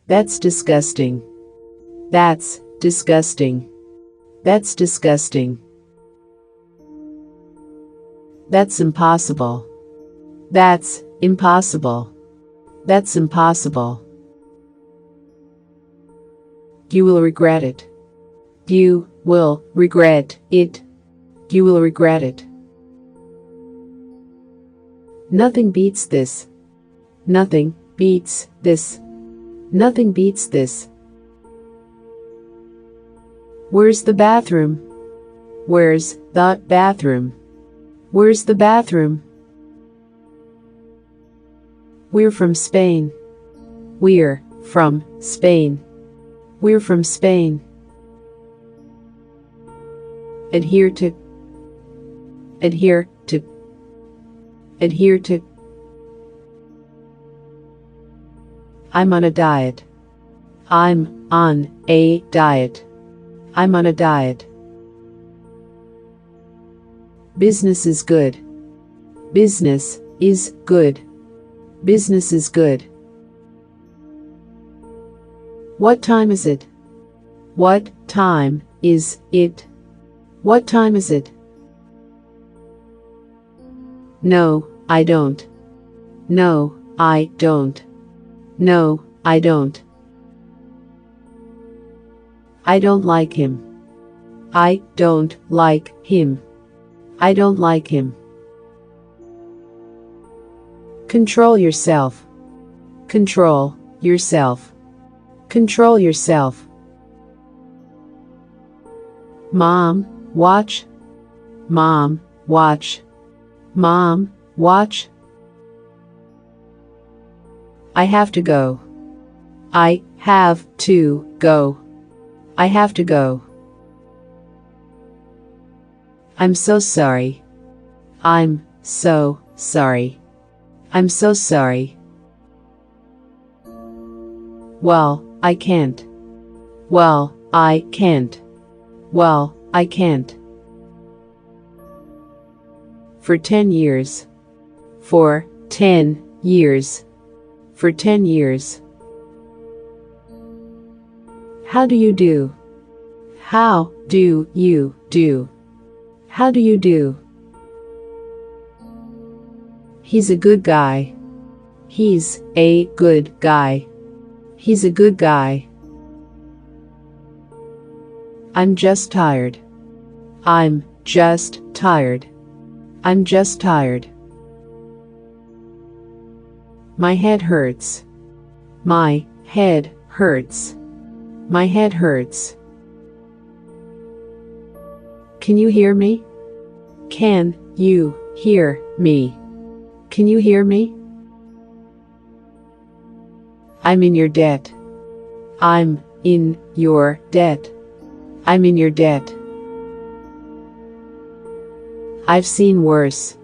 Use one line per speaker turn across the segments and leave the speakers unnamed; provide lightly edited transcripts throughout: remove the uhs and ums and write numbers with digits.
That's disgusting. That's disgusting. That's disgusting. That's impossible. That's impossible. That's impossible. You will regret it. You will regret it. You will regret it. Nothing beats this. Nothing beats this. Nothing beats this. Where's the bathroom? Where's the bathroom? Where's the bathroom? We're from Spain. We're from Spain. We're from Spain. Adhere to. Adhere to. Adhere to. I'm on a diet. I'm on a diet. I'm on a diet. Business is good. Business is good. Business is good. What time is it? What time is it? What time is it? No, I don't. No, I don't. No, I don't. I don't like him. I don't like him. I don't like him. Control yourself. Control yourself. Control yourself. Mom, watch. Mom, watch. Mom, watch. I have to go. I have to go. I have to go. I'm so sorry. I'm so sorry. I'm so sorry. Well, I can't. Well, I can't. Well, I can't. For 10 years. For 10 years. For 10 years. How do you do? How do you do? How do you do? He's a good guy. He's a good guy. He's a good guy. I'm just tired. I'm just tired. I'm just tired. My head hurts. My head hurts. My head hurts. Can you hear me? Can you hear me? Can you hear me? I'm in your debt. I'm in your debt. I'm in your debt. I've seen worse.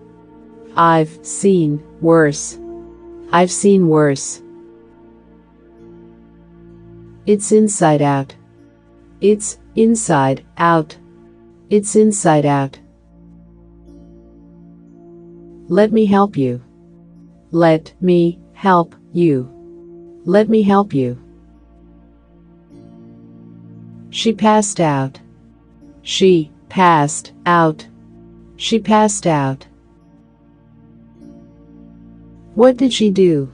I've seen worse. I've seen worse. It's inside out. It's inside out. It's inside out. Let me help you. Let me help you. Let me help you. She passed out. She passed out. She passed out. What did she do?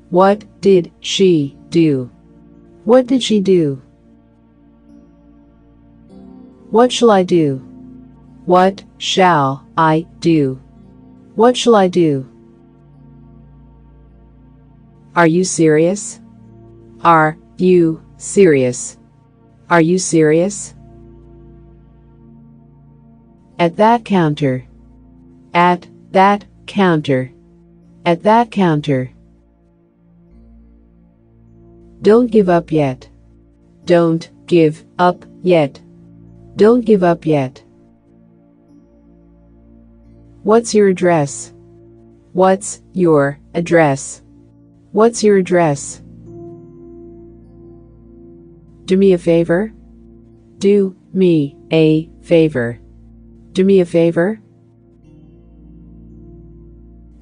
What did she do? What did she do? What shall I do? What shall I do? What shall I do? Are you serious? Are you serious? Are you serious? At that counter. At that counter. At that counter. Don't give up yet. Don't give up yet. Don't give up yet. What's your address? What's your address? What's your address? Do me a favor. Do me a favor. Do me a favor.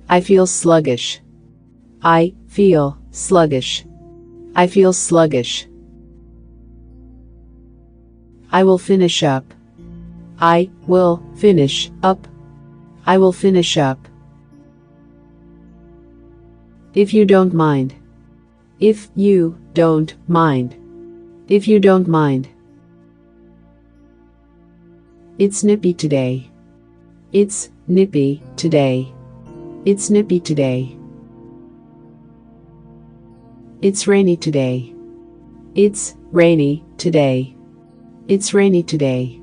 I feel sluggish. I feel sluggish. I feel sluggish. I will finish up. I will finish up. I will finish up. If you don't mind. If you don't mind. If you don't mind. It's nippy today. It's nippy today. It's nippy today. It's rainy today. It's rainy today. It's rainy today.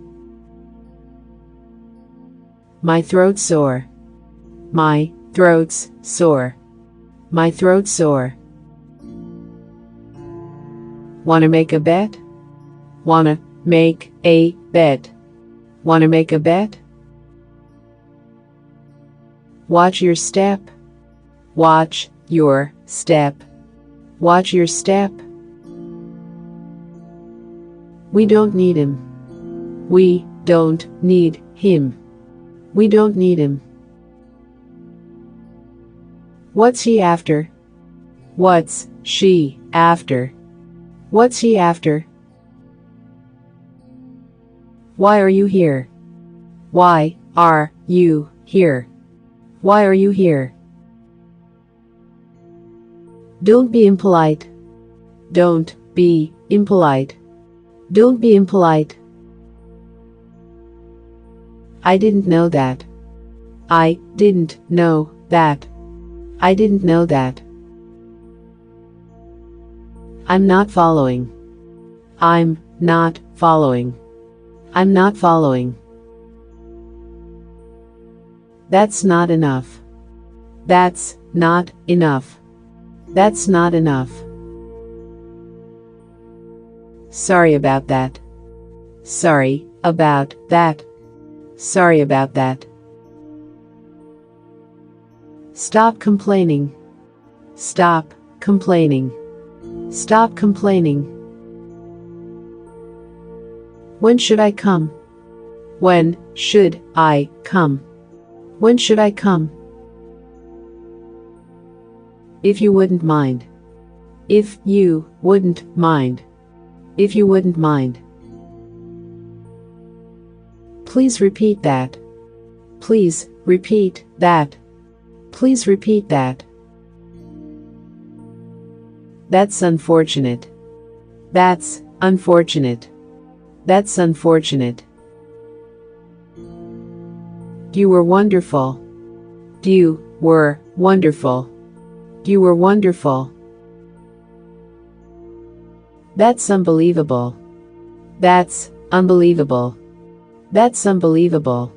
My throat's sore. My throat's sore. My throat's sore. Wanna make a bet? Wanna make a bet? Wanna make a bet? Watch your step. Watch your step. Watch your step. We don't need him. We don't need him. We don't need him. What's he after? What's she after? What's he after? Why are you here? Why are you here? Why are you here? Don't be impolite. Don't be impolite. Don't be impolite. I didn't know that. I didn't know that. I didn't know that. I'm not following. I'm not following. I'm not following. That's not enough. That's not enough. That's not enough. Sorry about that. Sorry about that. Sorry about that. Stop complaining. Stop complaining. Stop complaining. When should I come? When should I come? When should I come? If you wouldn't mind. If you wouldn't mind. If you wouldn't mind. Please repeat that. Please repeat that. Please repeat that. That's unfortunate. That's unfortunate. That's unfortunate. You were wonderful. You were wonderful. You were wonderful. That's unbelievable. That's unbelievable. That's unbelievable.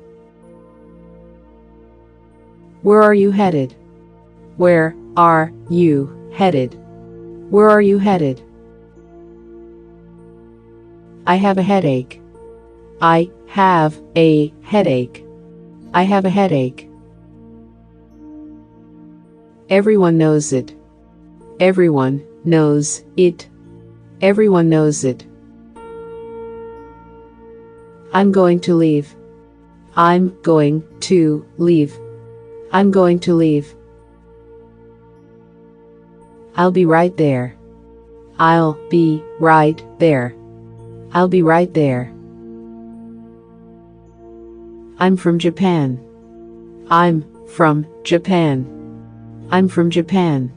Where are you headed? Where are you headed? Where are you headed? I have a headache. I have a headache. I have a headache. Everyone knows it. Everyone knows it. Everyone knows it. I'm going to leave. I'm going to leave. I'm going to leave. I'll be right there. I'll be right there. I'll be right there. I'm from Japan. I'm from Japan. I'm from Japan.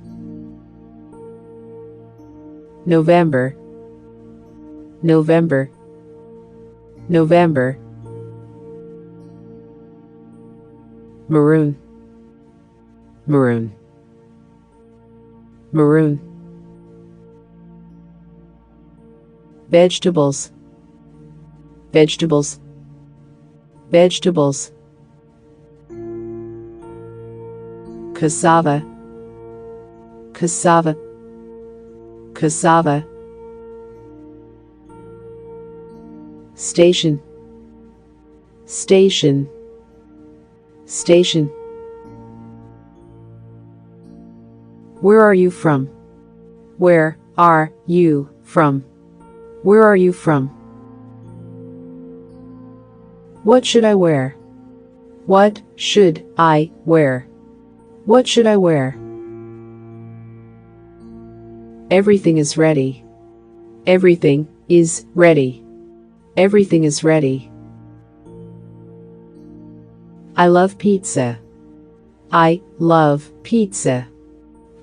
November. November. November. Maroon. Maroon. Maroon. Vegetables. Vegetables. Vegetables. Cassava. Cassava. Cassava. Station. Station. Station. Where are you from? Where are you from? Where are you from? What should I wear? What should I wear? What should I wear? Everything is ready. Everything is ready. Everything is ready. I love pizza. I love pizza.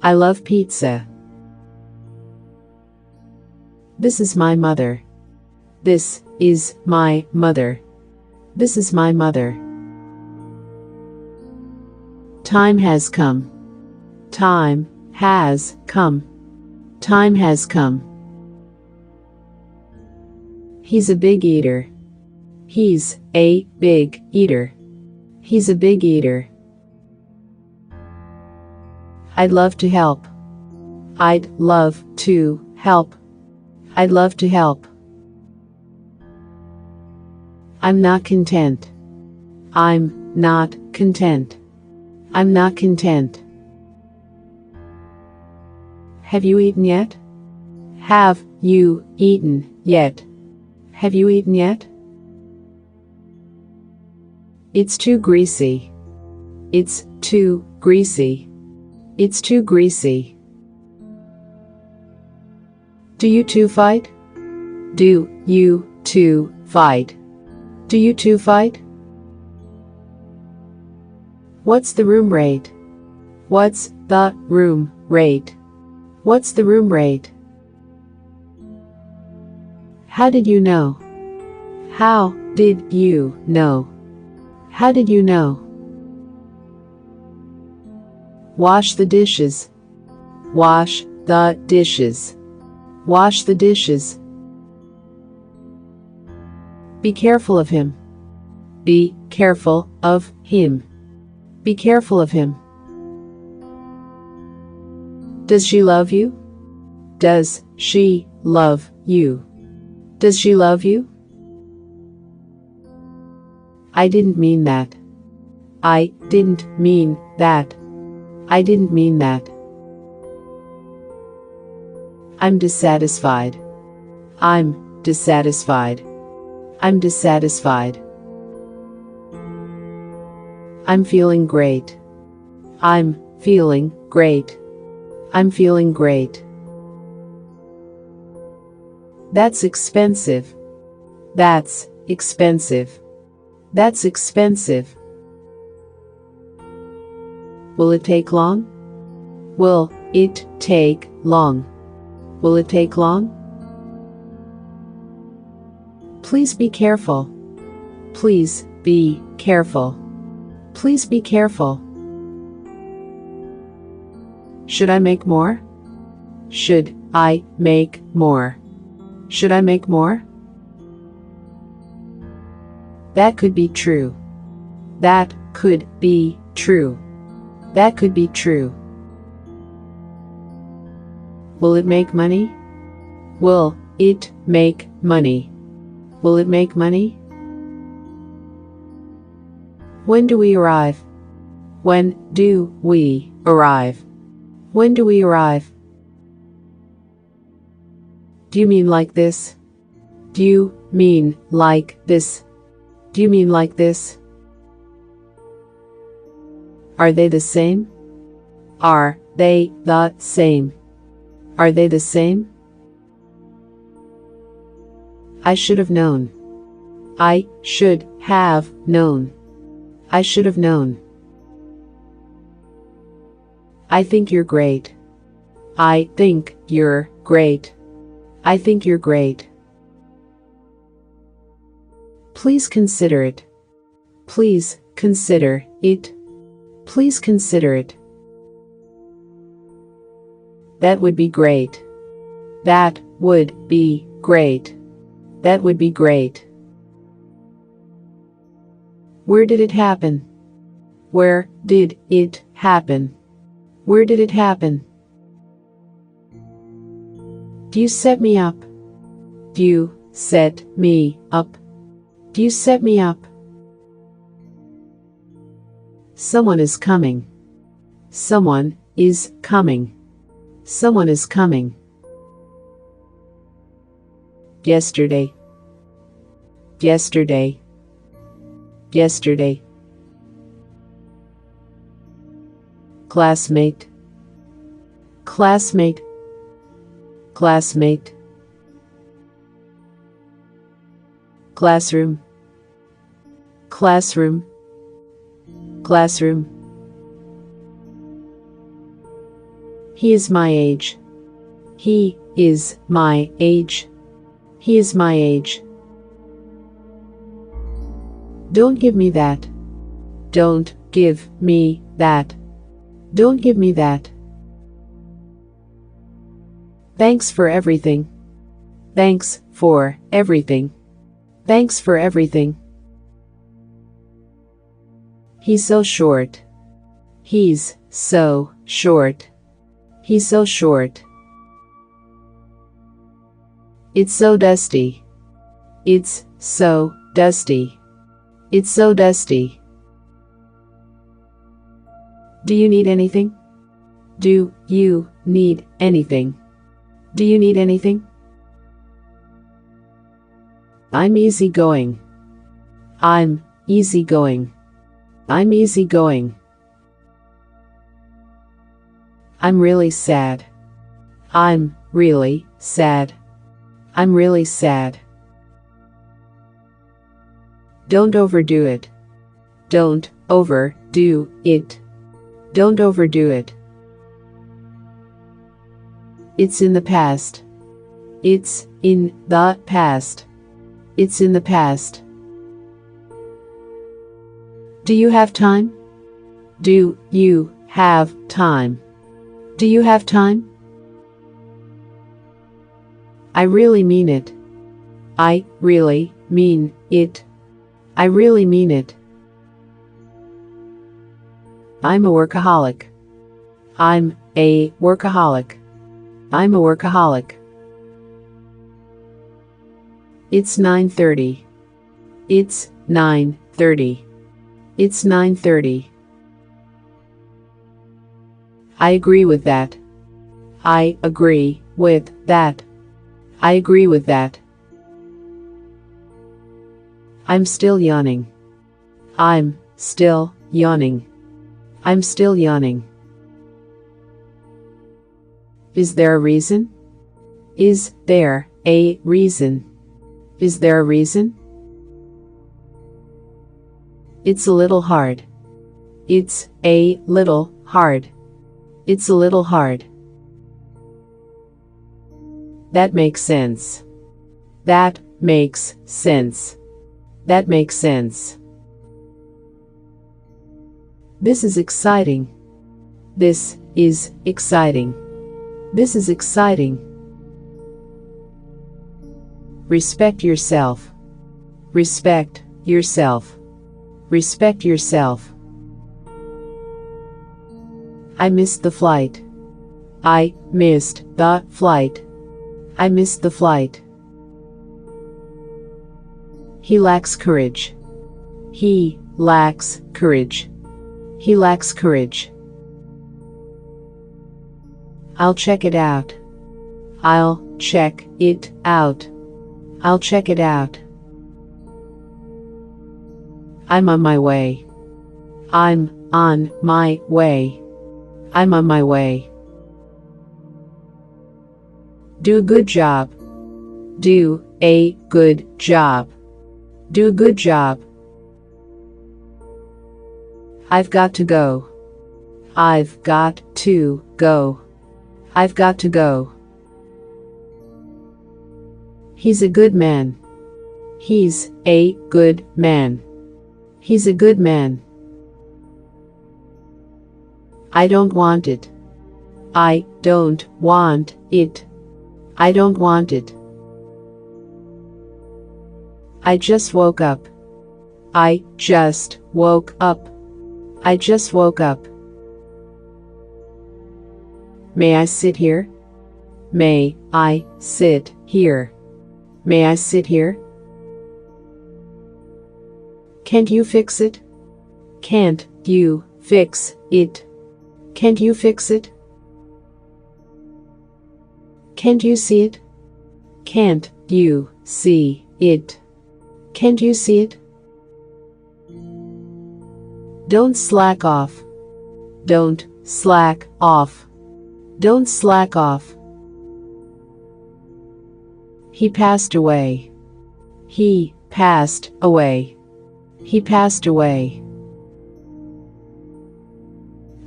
I love pizza. This is my mother. This is my mother. This is my mother. Time has come. Time has come. Time has come. He's a big eater. He's a big eater. He's a big eater. I'd love to help. I'd love to help. I'd love to help. I'm not content. I'm not content. I'm not content. Have you eaten yet? Have you eaten yet? Have you eaten yet? It's too greasy. It's too greasy. It's too greasy. Do you two fight? Do you two fight? Do you two fight? What's the room rate? What's the room rate? What's the room rate? How did you know? How did you know? How did you know? Wash the dishes. Wash the dishes. Wash the dishes. Be careful of him. Be careful of him. Be careful of him. Does she love you? Does she love you? Does she love you? I didn't mean that. I didn't mean that. I didn't mean that. I'm dissatisfied. I'm dissatisfied. I'm dissatisfied. I'm feeling great. I'm feeling great. I'm feeling great. That's expensive. That's expensive. That's expensive. Will it take long? Will it take long? Will it take long? Please be careful. Please be careful. Please be careful. Should I make more? Should I make more? Should I make more? That could be true. That could be true. That could be true. Will it make money? Will it make money? Will it make money? When do we arrive? When do we arrive? When do we arrive? Do you mean like this? Do you mean like this? Do you mean like this? Are they the same? Are they the same? Are they the same? I should have known. I should have known. I should have known. I think you're great. I think you're great. I think you're great. Please consider it. Please consider it. Please consider it. That would be great. That would be great. That would be great. Where did it happen? Where did it happen? Where did it happen? Do you set me up? Do you set me up? Do you set me up? Someone is coming. Someone is coming. Someone is coming. Yesterday. Yesterday. Yesterday. Classmate. Classmate. classmate, classroom, classroom, classroom. He is my age. He is my age. He is my age. Don't give me that. Don't give me that. Don't give me that. Thanks for everything. Thanks for everything. Thanks for everything. He's so short. He's so short. He's so short. It's so dusty. It's so dusty. It's so dusty. Do you need anything? Do you need anything? Do you need anything? I'm easygoing. I'm easygoing. I'm easygoing. I'm really sad. I'm really sad. I'm really sad. Don't overdo it. Don't overdo it. Don't overdo it. It's in the past. It's in the past. It's in the past. Do you have time? Do you have time? Do you have time? I really mean it. I really mean it. I really mean it. I'm a workaholic. I'm a workaholic. I'm a workaholic. It's 9:30. It's 9:30. It's 9:30. I agree with that. I agree with that. I agree with that. I'm still yawning. I'm still yawning. I'm still yawning. Is there a reason? Is there a reason? Is there a reason? It's a little hard. It's a little hard. It's a little hard. That makes sense. That makes sense. That makes sense. This is exciting. This is exciting. This is exciting. Respect yourself. Respect yourself. Respect yourself. I missed the flight. I missed the flight. I missed the flight. He lacks courage. He lacks courage. He lacks courage. I'll check it out. I'll check it out. I'll check it out. I'm on my way. I'm on my way. I'm on my way. Do a good job. Do a good job. Do a good job. I've got to go. I've got to go. I've got to go. He's a good man. He's a good man. He's a good man. I don't want it. I don't want it. I don't want it. I just woke up. I just woke up. I just woke up. May I sit here? May I sit here? May I sit here? Can't you fix it? Can't you fix it? Can't you fix it? Can't you see it? Can't you see it? Can't you see it? Don't slack off. Don't slack off. Don't slack off. He passed away. He passed away. He passed away.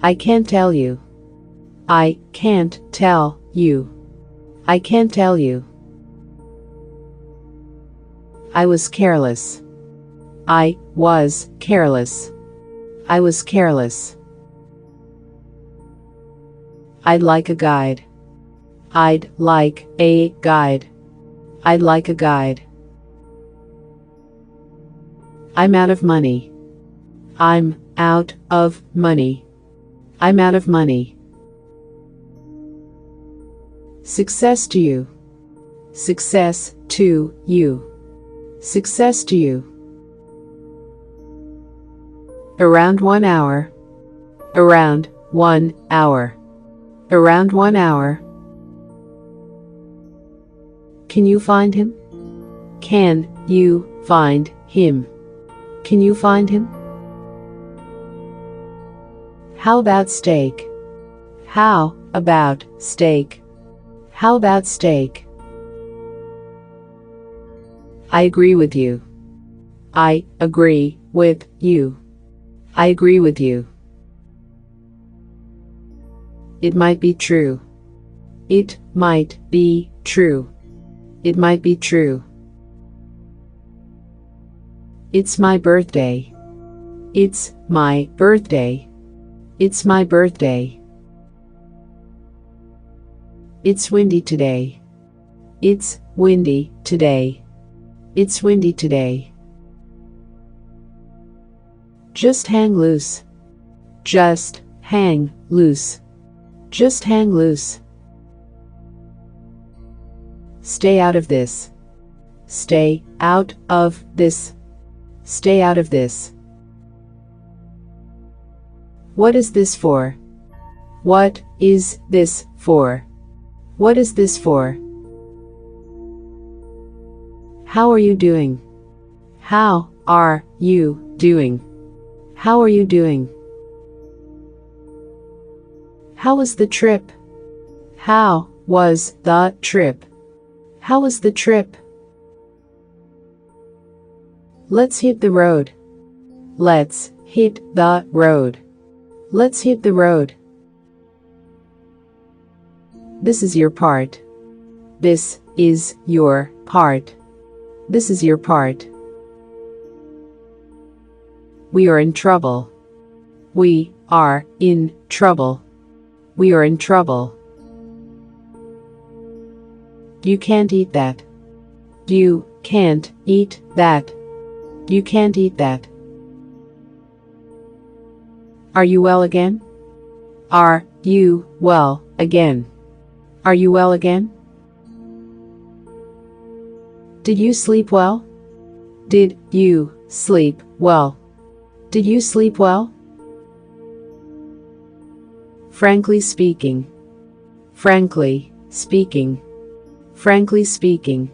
I can't tell you. I can't tell you. I can't tell you. I was careless. I was careless. I was careless. I'd like a guide. I'd like a guide. I'd like a guide. I'm out of money. I'm out of money. I'm out of money. Success to you. Success to you. Success to you. Around 1 hour. Around 1 hour. Around 1 hour. Can you find him? Can you find him? Can you find him? How about steak? How about steak? How about steak? I agree with you. I agree with you. I agree with you. It might be true. It might be true. It might be true. It's my birthday. It's my birthday. It's my birthday. It's windy today. It's windy today. It's windy today. Just hang loose. Just hang loose. Just hang loose. Stay out of this. Stay out of this. Stay out of this. What is this for? What is this for? What is this for? How are you doing? How are you doing? How are you doing? How was the trip? How was the trip? How was the trip? Let's hit the road. Let's hit the road. Let's hit the road. This is your part. This is your part. This is your part. We are in trouble. We are in trouble. We are in trouble. You can't eat that. You can't eat that. You can't eat that. Are you well again? Are you well again? Are you well again? Did you sleep well? Did you sleep well? Did you sleep well? Frankly speaking. Frankly speaking. Frankly speaking.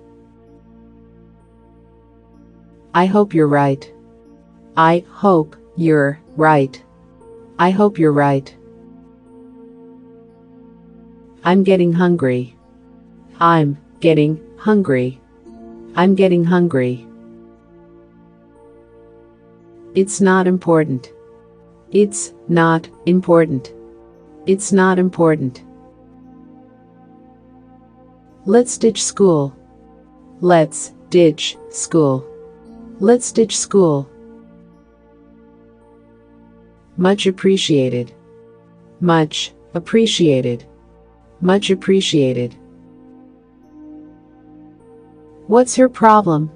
I hope you're right. I hope you're right. I hope you're right. I'm getting hungry. I'm getting hungry. I'm getting hungry. It's not important. It's not important. It's not important. Let's ditch school. Let's ditch school. Let's ditch school. Much appreciated. Much appreciated. Much appreciated. What's her problem?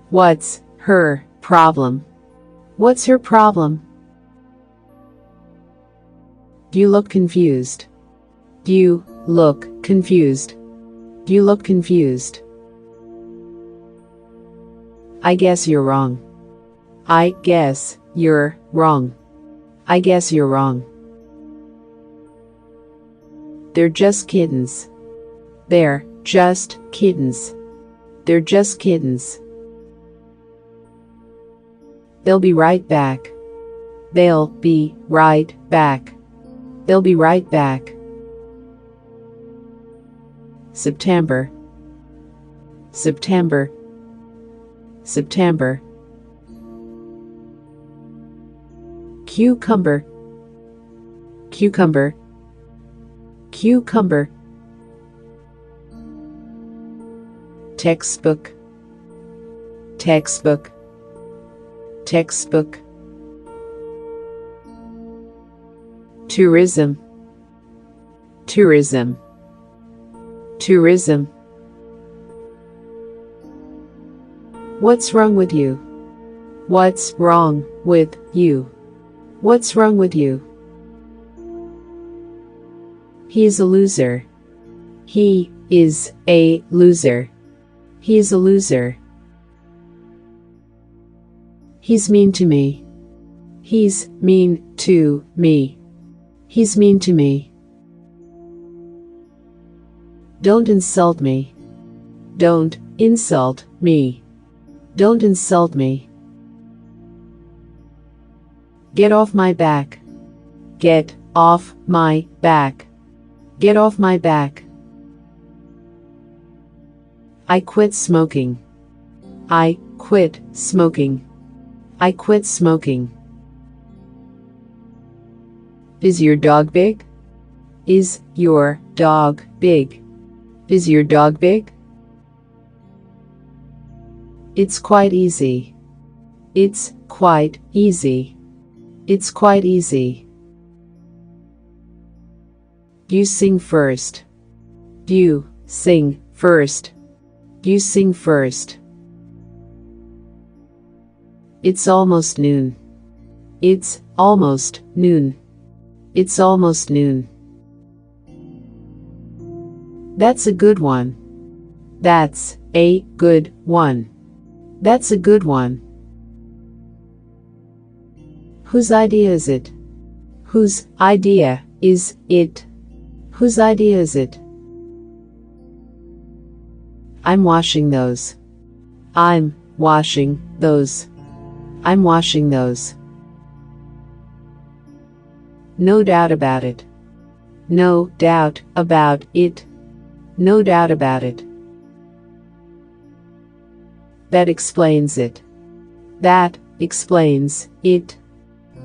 What's her problem? What's her problem? You look confused. You look confused. You look confused. I guess you're wrong. I guess you're wrong. I guess you're wrong. They're just kittens. They're just kittens. They're just kittens. They'll be right back. They'll be right back. They'll be right back. September. September, September. Cucumber, cucumber, cucumber. Textbook, textbook, textbook. Tourism, tourism, tourism. What's wrong with you? What's wrong with you? What's wrong with you? He is a loser. He is a loser. He is a loser. He's mean to me. He's mean to me. He's mean to me. Don't insult me. Don't insult me. Don't insult me. Get off my back. Get off my back. Get off my back. I quit smoking. I quit smoking. I quit smoking. Is your dog big? Is your dog big? Is your dog big? It's quite easy. It's quite easy. It's quite easy. You sing first. You sing first. You sing first. It's almost noon. It's almost noon. It's almost noon. That's a good one. That's a good one. That's a good one. Whose idea is it? Whose idea is it? Whose idea is it? I'm washing those. I'm washing those. I'm washing those. No doubt about it. No doubt about it. No doubt about it. That explains it. That explains it.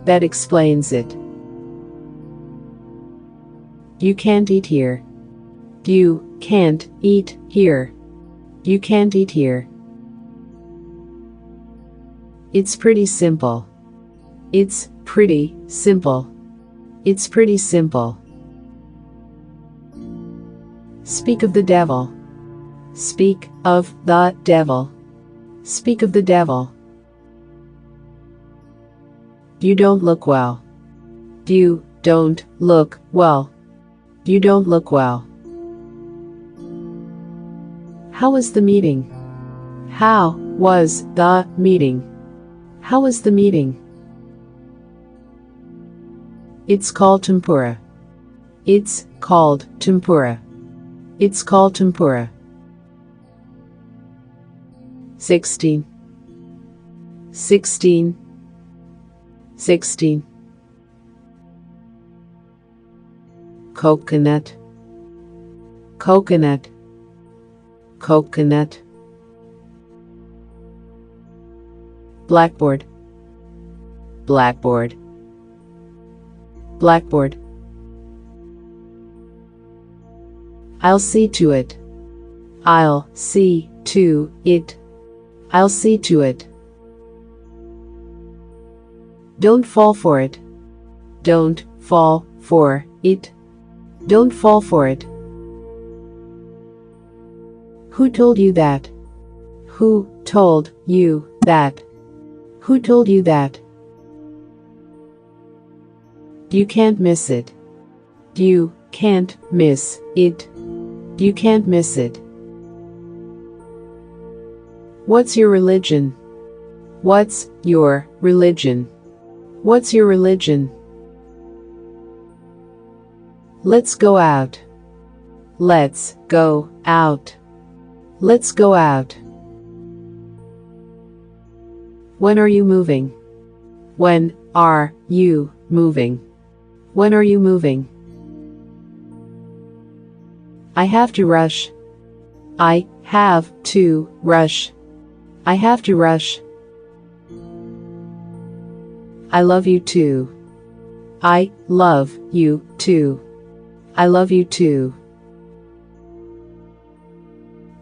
That explains it. You can't eat here. You can't eat here. You can't eat here. It's pretty simple. It's pretty simple. It's pretty simple. Speak of the devil. Speak of the devil. Speak of the devil. You don't look well. You don't look well. You don't look well. How was the meeting? How was the meeting? How was the meeting? It's called tempura. It's called tempura. It's called tempura. 16. 16. 16. Coconut. Coconut. Coconut. Blackboard. Blackboard. Blackboard. I'll see to it. I'll see to it. I'll see to it. Don't fall for it. Don't fall for it. Don't fall for it. Who told you that? Who told you that? Who told you that? You can't miss it. You can't miss it. You can't miss it. What's your religion? What's your religion? What's your religion? Let's go out. Let's go out. Let's go out. When are you moving? When are you moving? When are you moving? I have to rush. I have to rush. I have to rush. I love you too. I love you too. I love you too.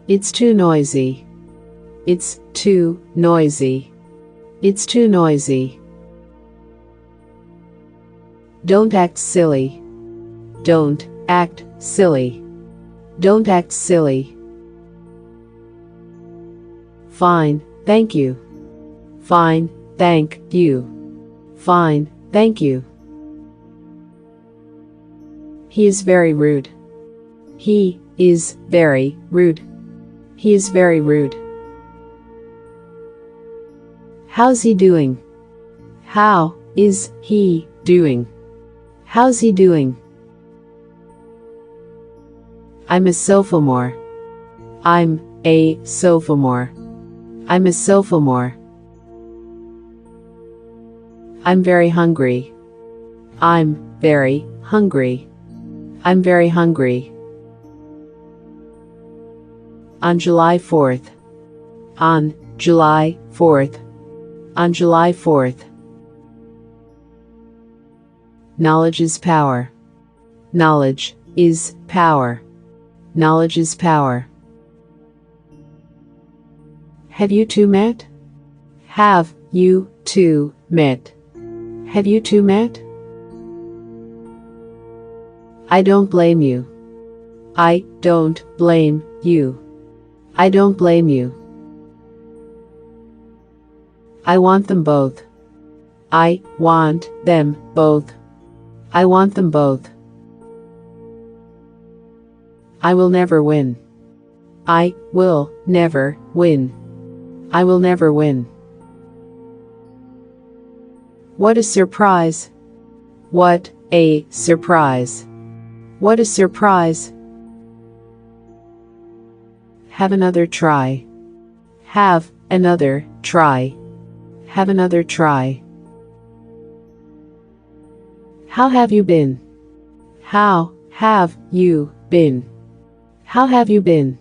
It's too noisy. It's too noisy. It's too noisy. Don't act silly. Don't act silly. Don't act silly. Fine, thank you. Fine, thank you. Fine, thank you. He is very rude. He is very rude. He is very rude. How's he doing? How is he doing? How's he doing? I'm a sophomore. I'm a sophomore. I'm a sophomore. I'm very hungry. I'm very hungry. I'm very hungry. On July 4th. On July 4th. On July 4th. Knowledge is power. Knowledge is power. Knowledge is power. Have you two met? Have you two met? Have you two met? I don't blame you. I don't blame you. I don't blame you. I want them both. I want them both. I want them both. I will never win. I will never win. I will never win. What a surprise. What a surprise. What a surprise. Have another try. Have another try. Have another try. How have you been? How have you been? How have you been?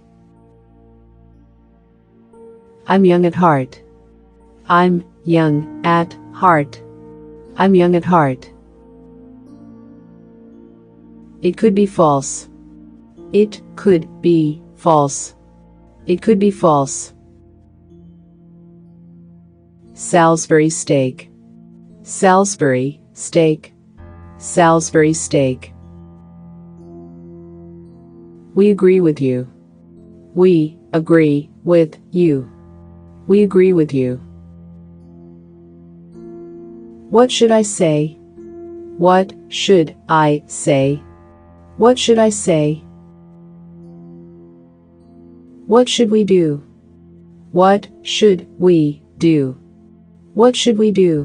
I'm young at heart. I'm young at heart. I'm young at heart. It could be false. It could be false. It could be false. Salisbury steak. Salisbury steak. Salisbury steak. We agree with you. We agree with you. We agree with you. What should I say? What should I say? What should I say? What should we do? What should we do? What should we do?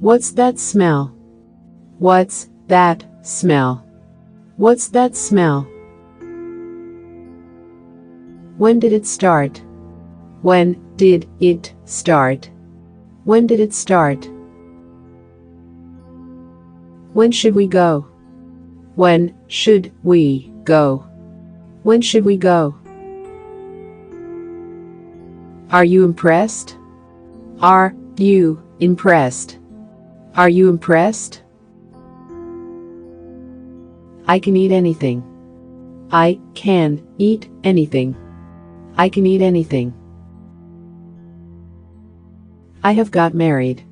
What's that smell? What's that smell? What's that smell? When did it start? When did it start? When did it start? When should we go? When should we go? When should we go? Are you impressed? Are you impressed? Are you impressed? I can eat anything. I can eat anything. I can eat anything. I have got married.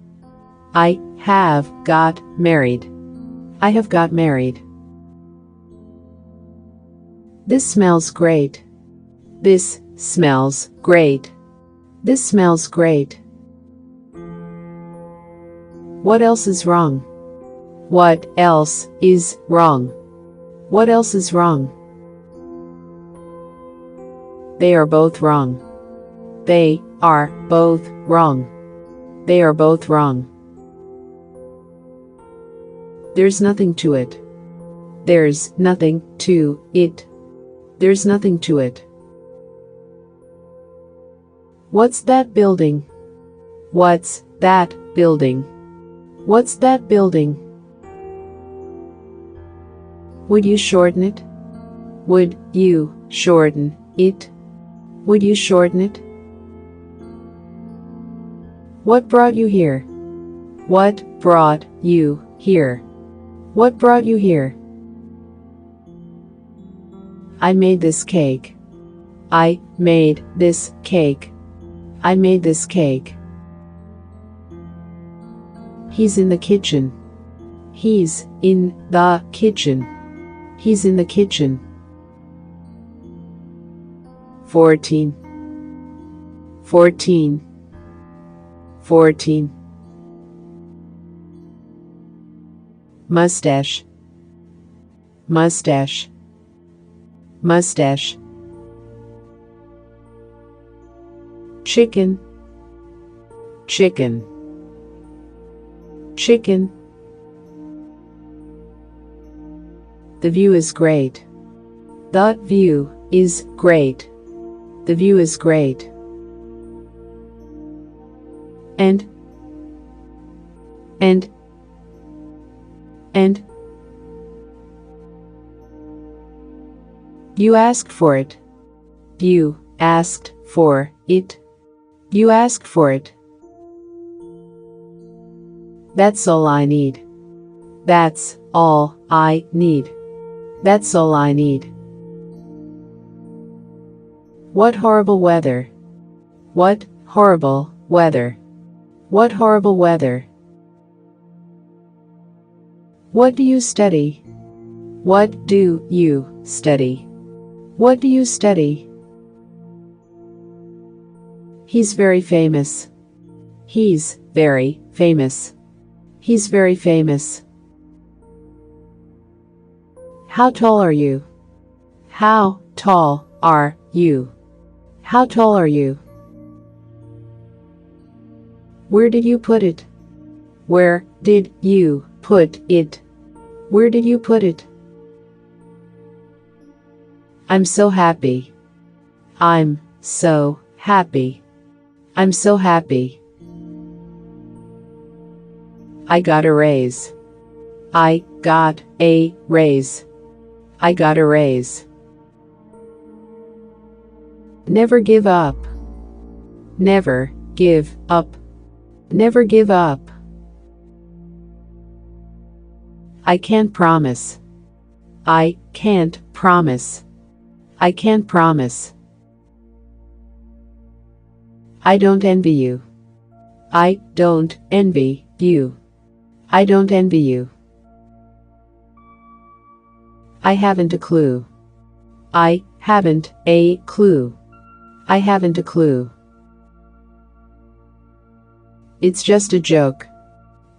I have got married. I have got married. This smells great. This smells great. This smells great. What else is wrong? What else is wrong? What else is wrong? They are both wrong. They are both wrong. They are both wrong. There's nothing to it. There's nothing to it. There's nothing to it. What's that building? What's that building? What's that building? Would you shorten it? Would you shorten it? Would you shorten it? What brought you here? What brought you here? What brought you here? I made this cake. I made this cake. I made this cake. He's in the kitchen. He's in the kitchen. He's in the kitchen. 14. 14. 14. Mustache. Mustache. Mustache. Chicken. Chicken. Chicken. The view is great. The view is great. The view is great. And you asked for it. You asked for it. You asked for it. That's all I need. That's all I need. That's all I need. What horrible weather. What horrible weather. What horrible weather. What do you study? What do you study? What do you study? He's very famous. He's very famous. He's very famous. How tall are you? How tall are you? How tall are you? Where did you put it? Where did you put it? Where did you put it? I'm so happy. I'm so happy. I'm so happy. I got a raise. I got a raise. I got a raise. Never give up. Never give up. Never give up. I can't promise. I can't promise. I can't promise. I don't envy you. I don't envy you. I don't envy you. I haven't a clue. I haven't a clue. I haven't a clue. It's just a joke.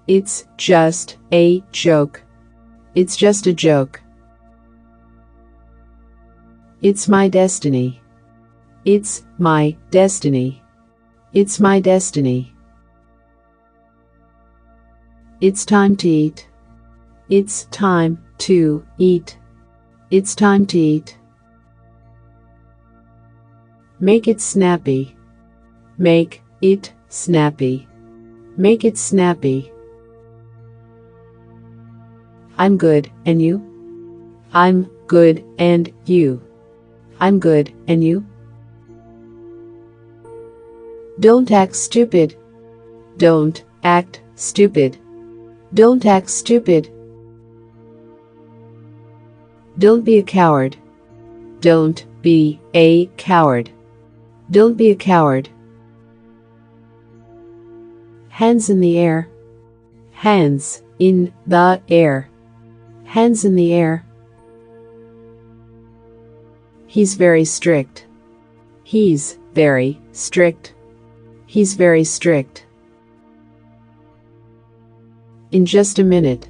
It's just a joke. It's just a joke. It's my destiny. It's my destiny. It's my destiny. It's time to eat. It's time to eat. It's time to eat. Make it snappy. Make it snappy. Make it snappy. I'm good, and you? I'm good, and you? I'm good, and you? Don't act stupid. Don't act stupid. Don't act stupid. Don't be a coward. Don't be a coward. Don't be a coward. Hands in the air. Hands in the air. Hands in the air. He's very strict. He's very strict. He's very strict. In just a minute.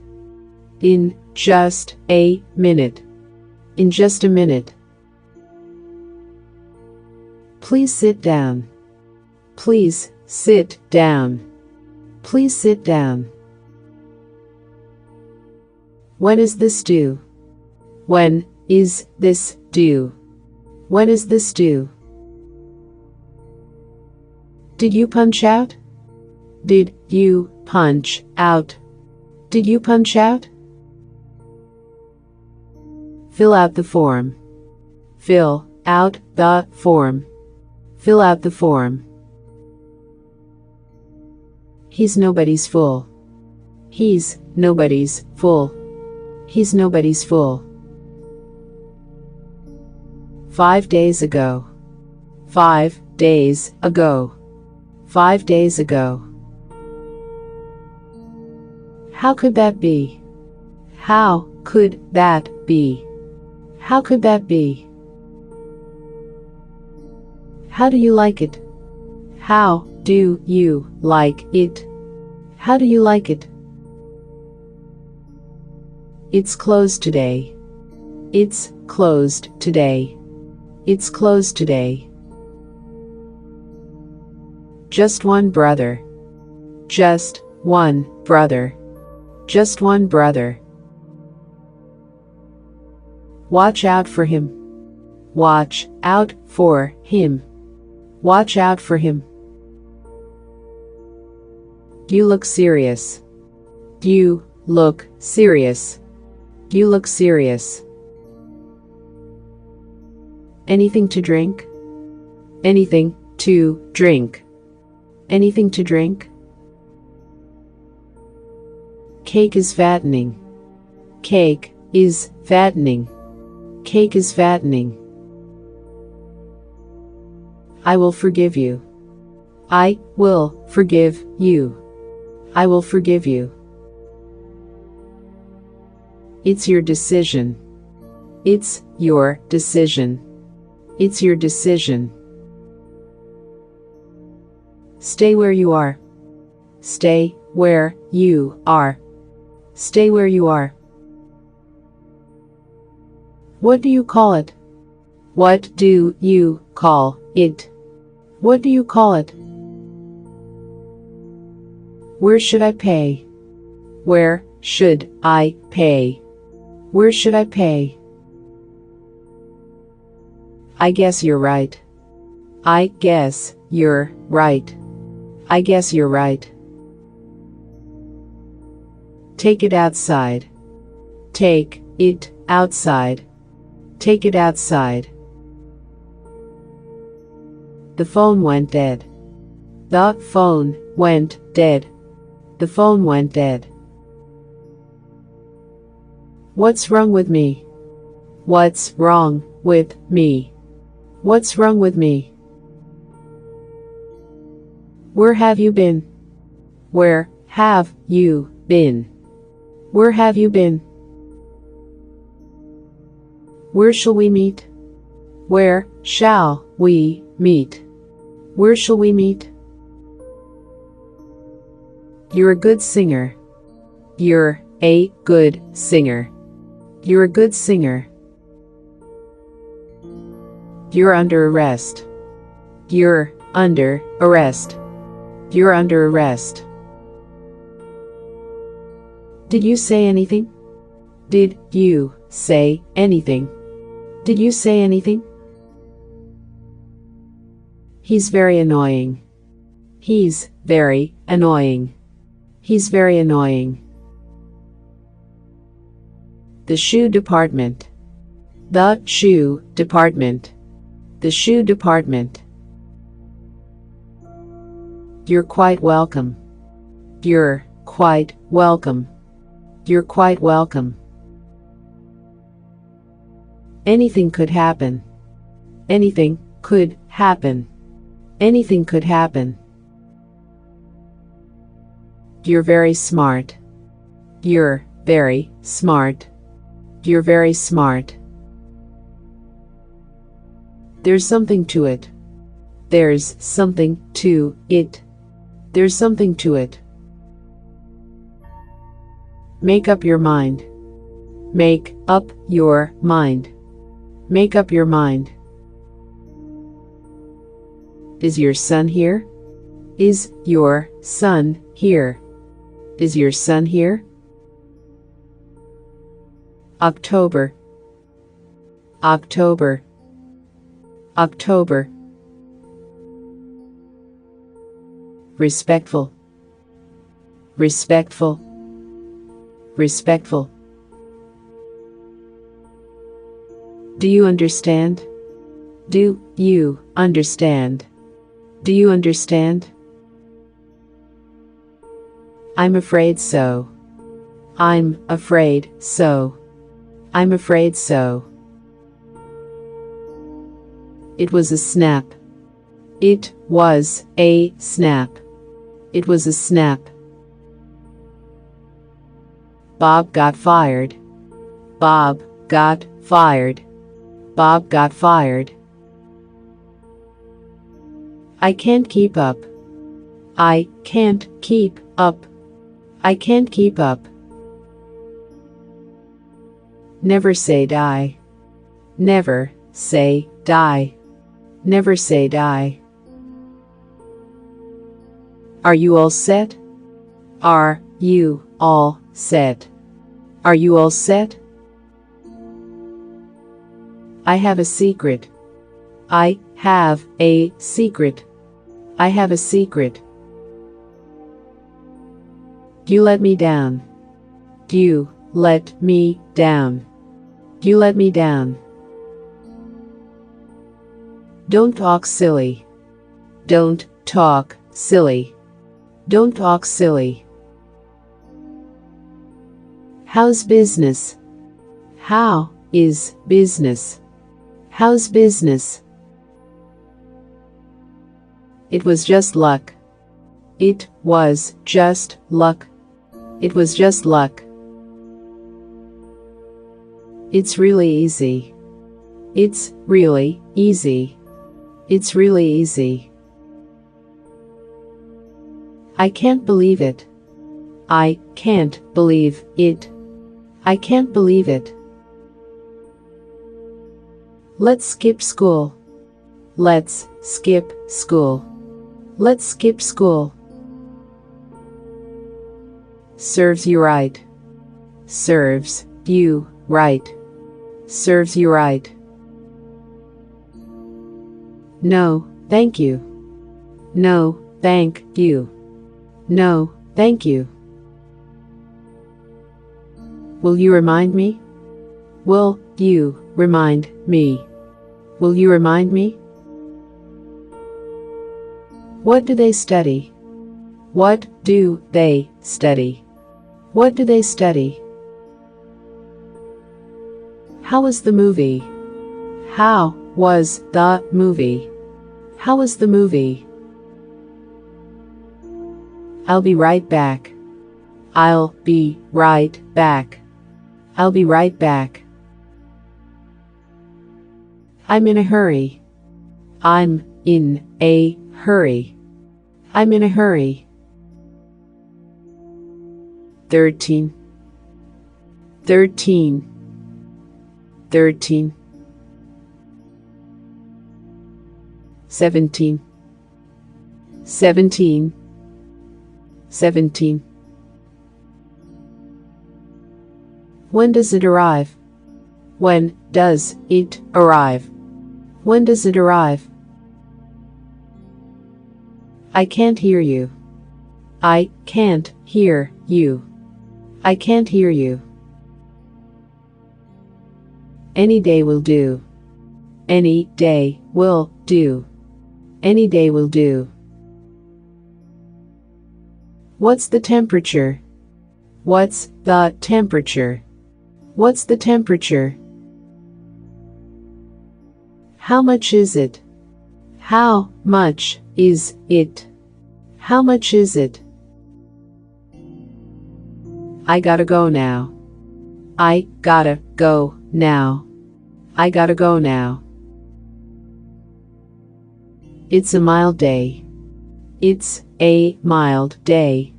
In just a minute. In just a minute. Please sit down. Please sit down. Please sit down. When is this due? When is this due? When is this due? Did you punch out? Did you punch out? Did you punch out? Fill out the form. Fill out the form. Fill out the form. He's nobody's fool. He's nobody's fool. He's nobody's fool. 5 days ago. 5 days ago. 5 days ago. How could that be? How could that be? How could that be? How do you like it? How do you like it? How do you like it? It's closed today. It's closed today. It's closed today. Just one brother. Just one brother. Just one brother. Watch out for him. Watch out for him. Watch out for him. You look serious. You look serious. You look serious. Anything to drink? Anything to drink. Anything to drink? Cake is fattening. Cake is fattening. Cake is fattening. I will forgive you. I will forgive you. I will forgive you. It's your decision. It's your decision. It's your decision. Stay where you are. Stay where you are. Stay where you are. What do you call it? What do you call it? What do you call it? Where should I pay? Where should I pay? Where should I pay? I guess you're right. I guess you're right. I guess you're right. Take it outside. Take it outside. Take it outside. The phone went dead. The phone went dead. The phone went dead. What's wrong with me? What's wrong with me? What's wrong with me? Where have you been? Where have you been? Where have you been? Where shall we meet? Where shall we meet? Where shall we meet? You're a good singer. You're a good singer. You're a good singer. You're under arrest. You're under arrest. You're under arrest. Did you say anything? Did you say anything? Did you say anything? He's very annoying. He's very annoying. He's very annoying. The shoe department. The shoe department. The shoe department. You're quite welcome. You're quite welcome. You're quite welcome. Anything could happen. Anything could happen. Anything could happen. You're very smart. You're very smart. You're very smart. There's something to it. There's something to it. There's something to it. Make up your mind. Make up your mind. Make up your mind. Is your son here? Is your son here? Is your son here? October. October. October. Respectful. Respectful. Respectful. Do you understand? Do you understand? Do you understand? I'm afraid so. I'm afraid so. I'm afraid so. It was a snap. It was a snap. It was a snap. Bob got fired. Bob got fired. Bob got fired. I can't keep up. I can't keep up. I can't keep up. Never say die. Never say die. Never say die. Are you all set? Are you all set? Are you all set? I have a secret. I have a secret. I have a secret. You let me down. You let me down. You let me down. Don't talk silly. Don't talk silly. Don't talk silly. How's business? How is business? How's business? It was just luck. It was just luck. It was just luck. It's really easy. It's really easy. It's really easy. I can't believe it. I can't believe it. I can't believe it. Let's skip school. Let's skip school. Let's skip school. Serves you right. Serves you right. Serves you right. No, thank you. No, thank you. No, thank you. Will you remind me? Will you remind me? Will you remind me? What do they study? What do they study? What do they study? How was the movie? How was the movie? How was the movie? I'll be right back. I'll be right back. I'll be right back. I'm in a hurry. I'm in a hurry. I'm in a hurry. 13. 13. 13. 17. 17. 17. When does it arrive? When does it arrive? When does it arrive? I can't hear you. I can't hear you. I can't hear you. Any day will do. Any day will do. Any day will do. What's the temperature? What's the temperature? What's the temperature? How much is it? How much is it? How much is it? I gotta go now. I gotta go now. I gotta go now. It's a mild day. It's a mild day.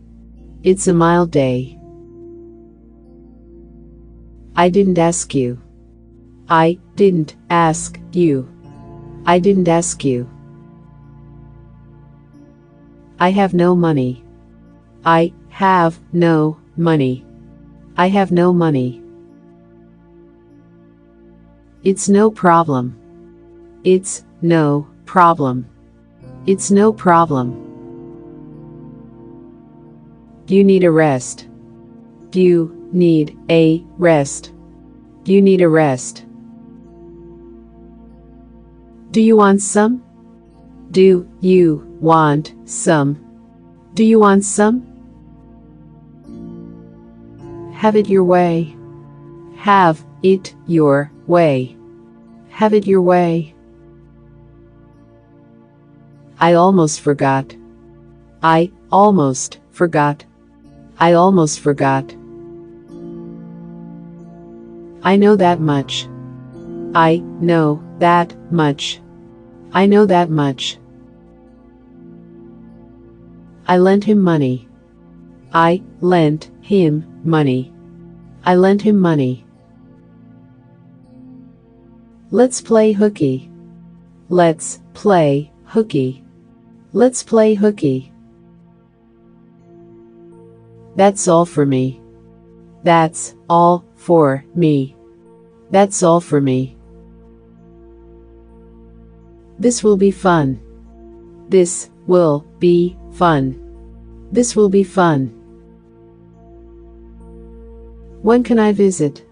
It's a mild day. I didn't ask you. I didn't ask you. I didn't ask you. I have no money. I have no money. I have no money. It's no problem. It's no problem. It's no problem. You need a rest. You need a rest. You need a rest. Do you want some? Do you want some? Do you want some? Have it your way. Have it your way. Have it your way. I almost forgot. I almost forgot. I almost forgot. I know that much. I know that much. I know that much. I lent him money. I lent him money. I lent him money. Let's play hooky. Let's play hooky. Let's play hooky. That's all for me. That's all for me. That's all for me. This will be fun. This will be fun. This will be fun. When can I visit?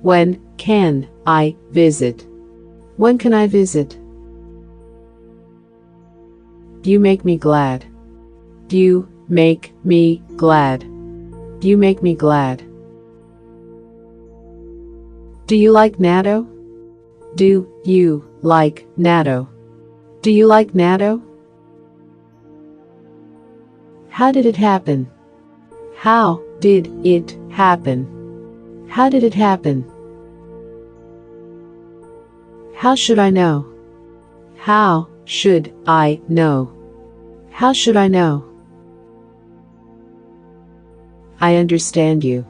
When can I visit? When can I visit? You make me glad. You make me glad. You make me glad. Do you like natto? Do you like natto? Do you like natto? How did it happen? How did it happen? How did it happen? How should I know? How should I know? How should I know? I understand you.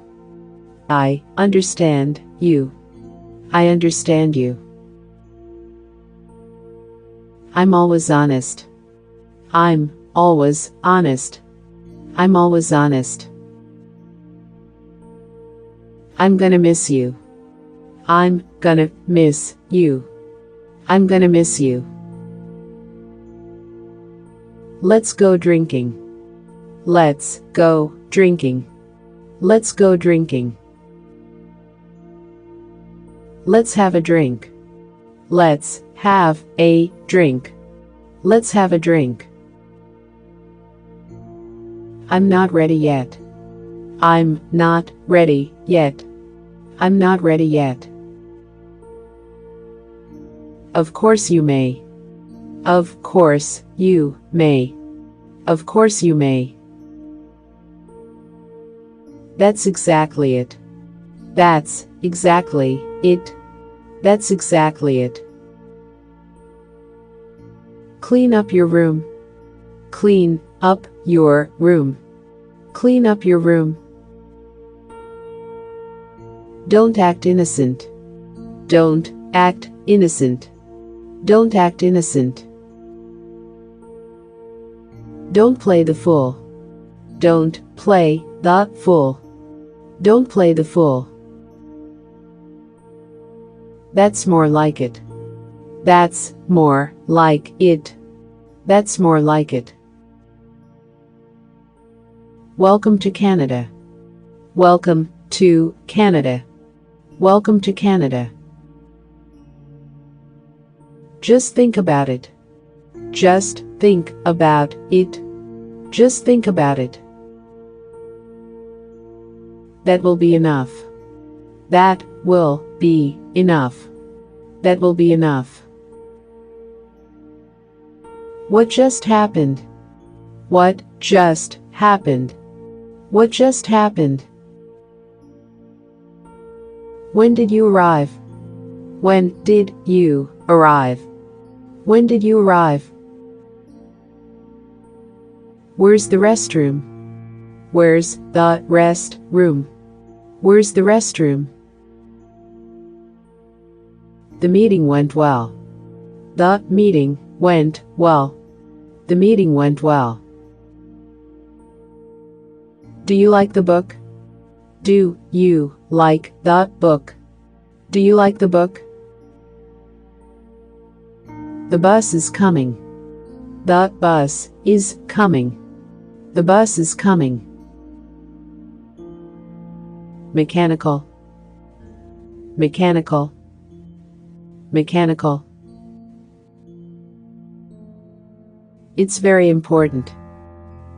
I understand you. I understand you. I'm always honest. I'm always honest. I'm always honest. I'm gonna miss you. I'm gonna miss you. I'm gonna miss you. Let's go drinking. Let's go drinking. Let's go drinking. Let's have a drink. Let's have a drink. Let's have a drink. I'm not ready yet. I'm not ready yet. I'm not ready yet. Of course you may. Of course you may. Of course you may. That's exactly it. That's exactly it. That's exactly it. Clean up your room. Clean up your room. Clean up your room. Don't act innocent. Don't act innocent. Don't act innocent. Don't play the fool. Don't play the fool. Don't play the fool. That's more like it. That's more like it. That's more like it. Welcome to Canada. Welcome to Canada. Welcome to Canada. Just think about it. Just think about it. Just think about it. That will be enough. That will be enough. That will be enough. What just happened? What just happened? What just happened? When did you arrive? When did you arrive? When did you arrive? Where's the restroom? Where's the restroom? Where's the restroom? The meeting went well. The meeting went well. The meeting went well. Do you like the book? Do you like the book? Do you like the book? The bus is coming. The bus is coming. The bus is coming. Mechanical. Mechanical. Mechanical. It's very important.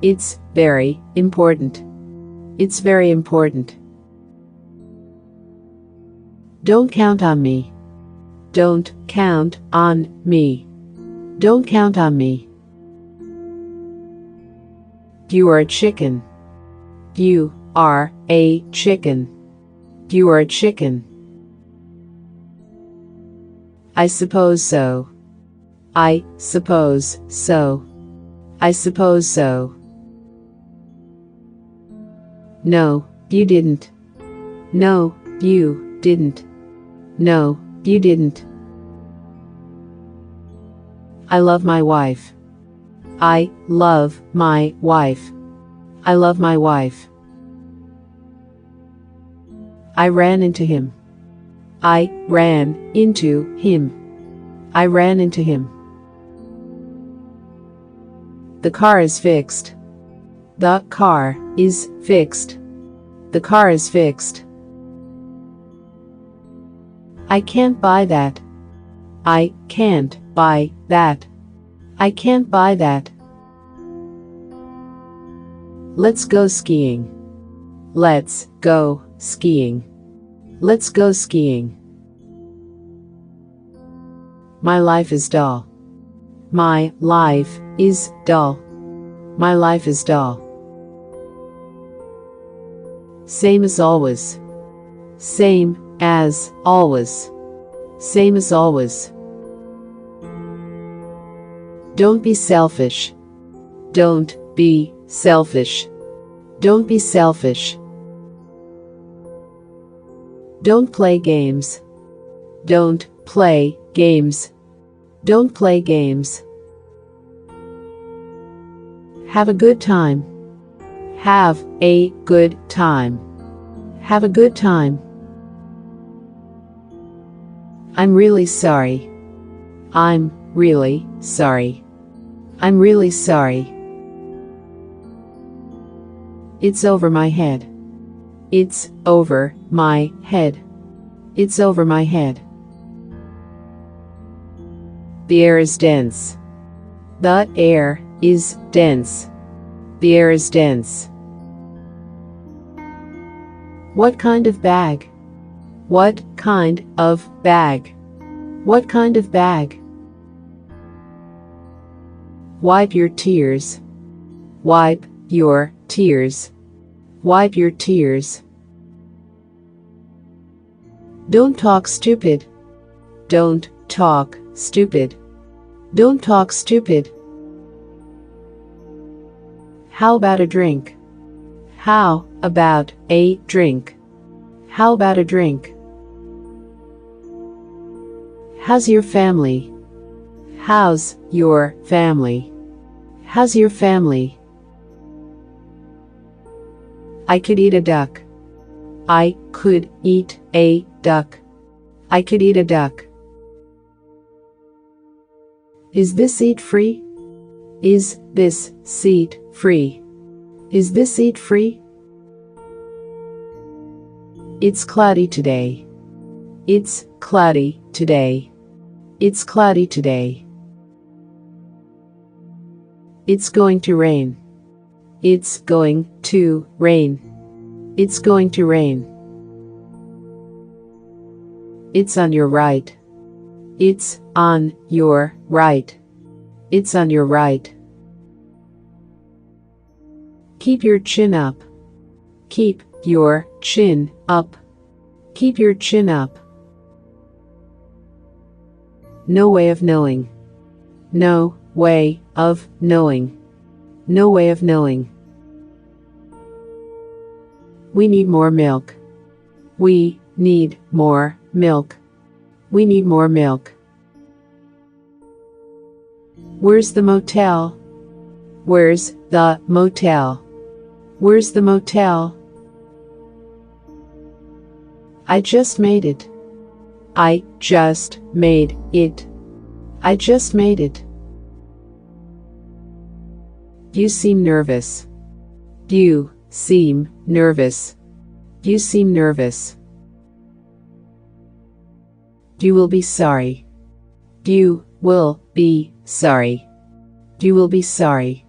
It's very important. It's very important. Don't count on me. Don't count on me. Don't count on me. You are a chicken. You are a chicken. You are a chicken. I suppose so. I suppose so. I suppose so. No, you didn't. No, you didn't. No, you didn't. I love my wife. I love my wife. I love my wife. I ran into him. I ran into him. I ran into him. The car is fixed. The car is fixed. The car is fixed. I can't buy that. I can't buy that. I can't buy that. Let's go skiing. Let's go skiing. Let's go skiing. My life is dull. My life is dull. My life is dull. Same as always. Same as always. Same as always. Don't be selfish. Don't be selfish. Don't be selfish. Don't play games. Don't play games. Don't play games. Have a good time. Have a good time. Have a good time. I'm really sorry. I'm really sorry. I'm really sorry. It's over my head. It's over my head. It's over my head. The air is dense. The air is dense. The air is dense. What kind of bag? What kind of bag? What kind of bag? Wipe your tears. Wipe your tears. Wipe your tears. Don't talk stupid. Don't talk stupid. Don't talk stupid. How about a drink? How about a drink? How about a drink? How's your family? How's your family? How's your family? I could eat a duck. I could eat a duck. I could eat a duck. Is this seat free? Is this seat free? Is this seat free? It's cloudy today. It's cloudy today. It's cloudy today. It's going to rain. It's going to rain. It's going to rain. It's on your right. It's on your right. It's on your right. Keep your chin up. Keep your chin up. Keep your chin up. No way of knowing. No way of knowing. No way of knowing. We need more milk. We need more milk. We need more milk. Where's the motel? Where's the motel? Where's the motel? I just made it. I just made it. I just made it. You seem nervous. You seem nervous. You seem nervous. You will be sorry. You will be sorry. You will be sorry.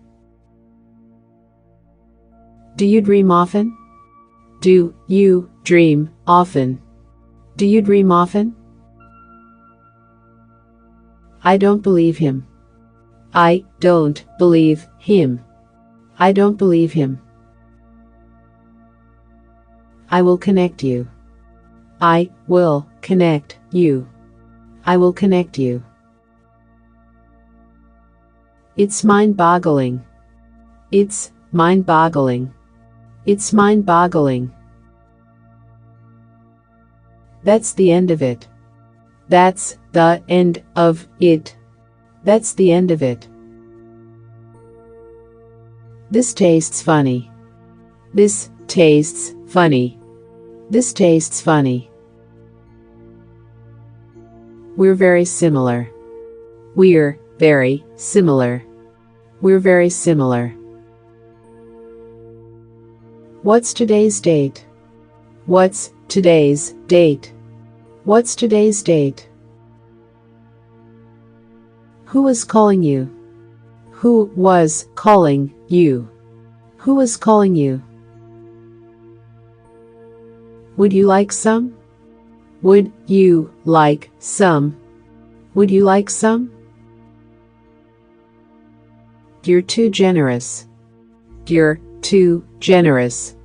Do you dream often? Do you dream often? Do you dream often? I don't believe him. I don't believe him. I don't believe him. I will connect you. I will connect you. I will connect you. It's mind-boggling. It's mind-boggling. It's mind-boggling. That's the end of it. That's the end of it. That's the end of it. This tastes funny. This tastes funny. This tastes funny. We're very similar. We're very similar. We're very similar. What's today's date? What's today's date? What's today's date? Who was calling you? Who was calling you? Who was calling you? Would you like some? Would you like some? Would you like some? You're too generous. You're too generous.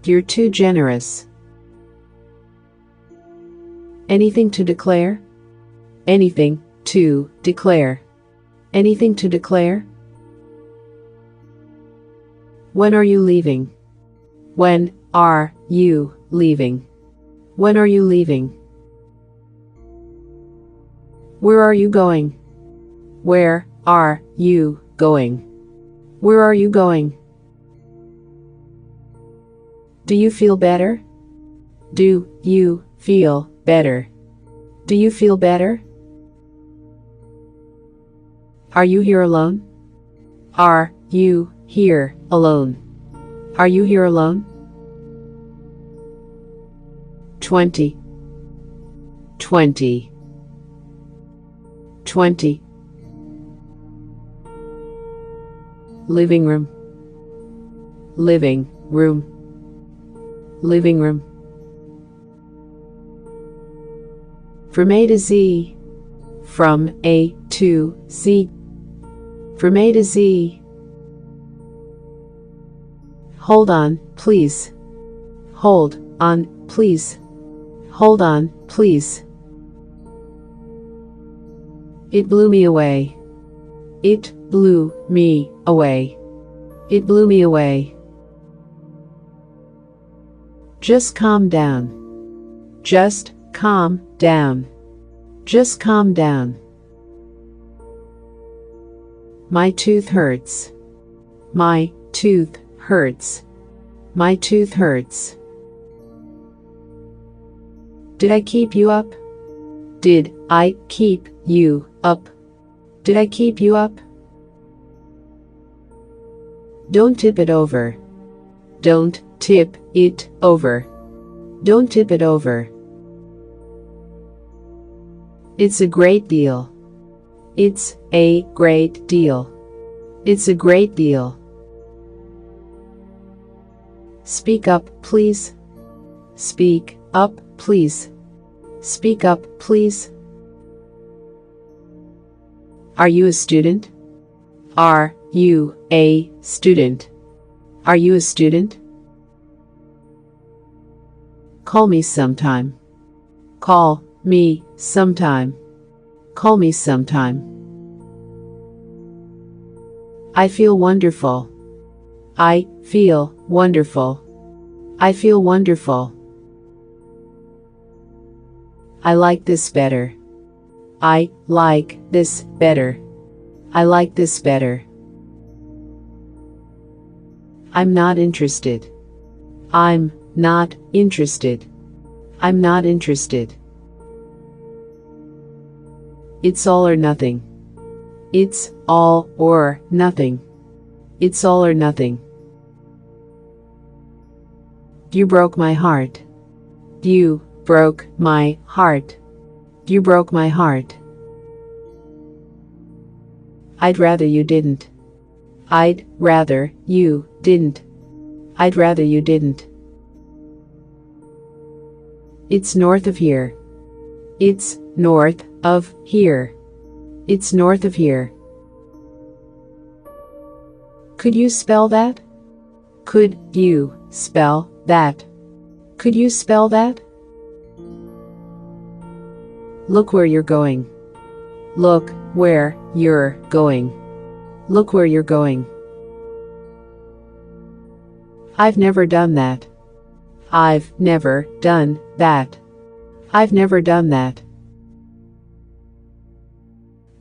You're too generous. Anything to declare? Anything to declare? Anything to declare? When are you leaving? When are you leaving? When are you leaving? Where are you going? Where are you going? Where are you going? Do you feel better? Do you feel better? Do you feel better? Are you here alone? Are you here alone? Are you here alone? 20. 20. 20. Living room. Living room. Living room. From A to Z. From A to Z. From A to Z. Hold on, please. Hold on, please. Hold on, please. It blew me away. It blew me away. It blew me away. Just calm down. Just calm down. Just calm down. My tooth hurts. My tooth hurts. My tooth hurts. Did I keep you up? Did I keep you up? Did I keep you up? Don't tip it over. Don't tip it over. Don't tip it over. It's a great deal. It's a great deal. It's a great deal. Speak up, please. Speak up, please. Speak up, please. Are you a student? Are you a student? Are you a student? Call me sometime. Call me sometime. Call me sometime. I feel wonderful. I feel wonderful. I feel wonderful. I like this better. I like this better. I like this better. I'm not interested. I'm not interested. I'm not interested. It's all or nothing. It's all or nothing. It's all or nothing. You broke my heart. You broke my heart. You broke my heart. I'd rather you didn't. I'd rather you didn't. I'd rather you didn't. It's north of here. It's north of here. It's north of here. Could you spell that? Could you spell that? Could you spell that? Look where you're going. Look where you're going. Look where you're going. I've never done that. I've never done that. I've never done that.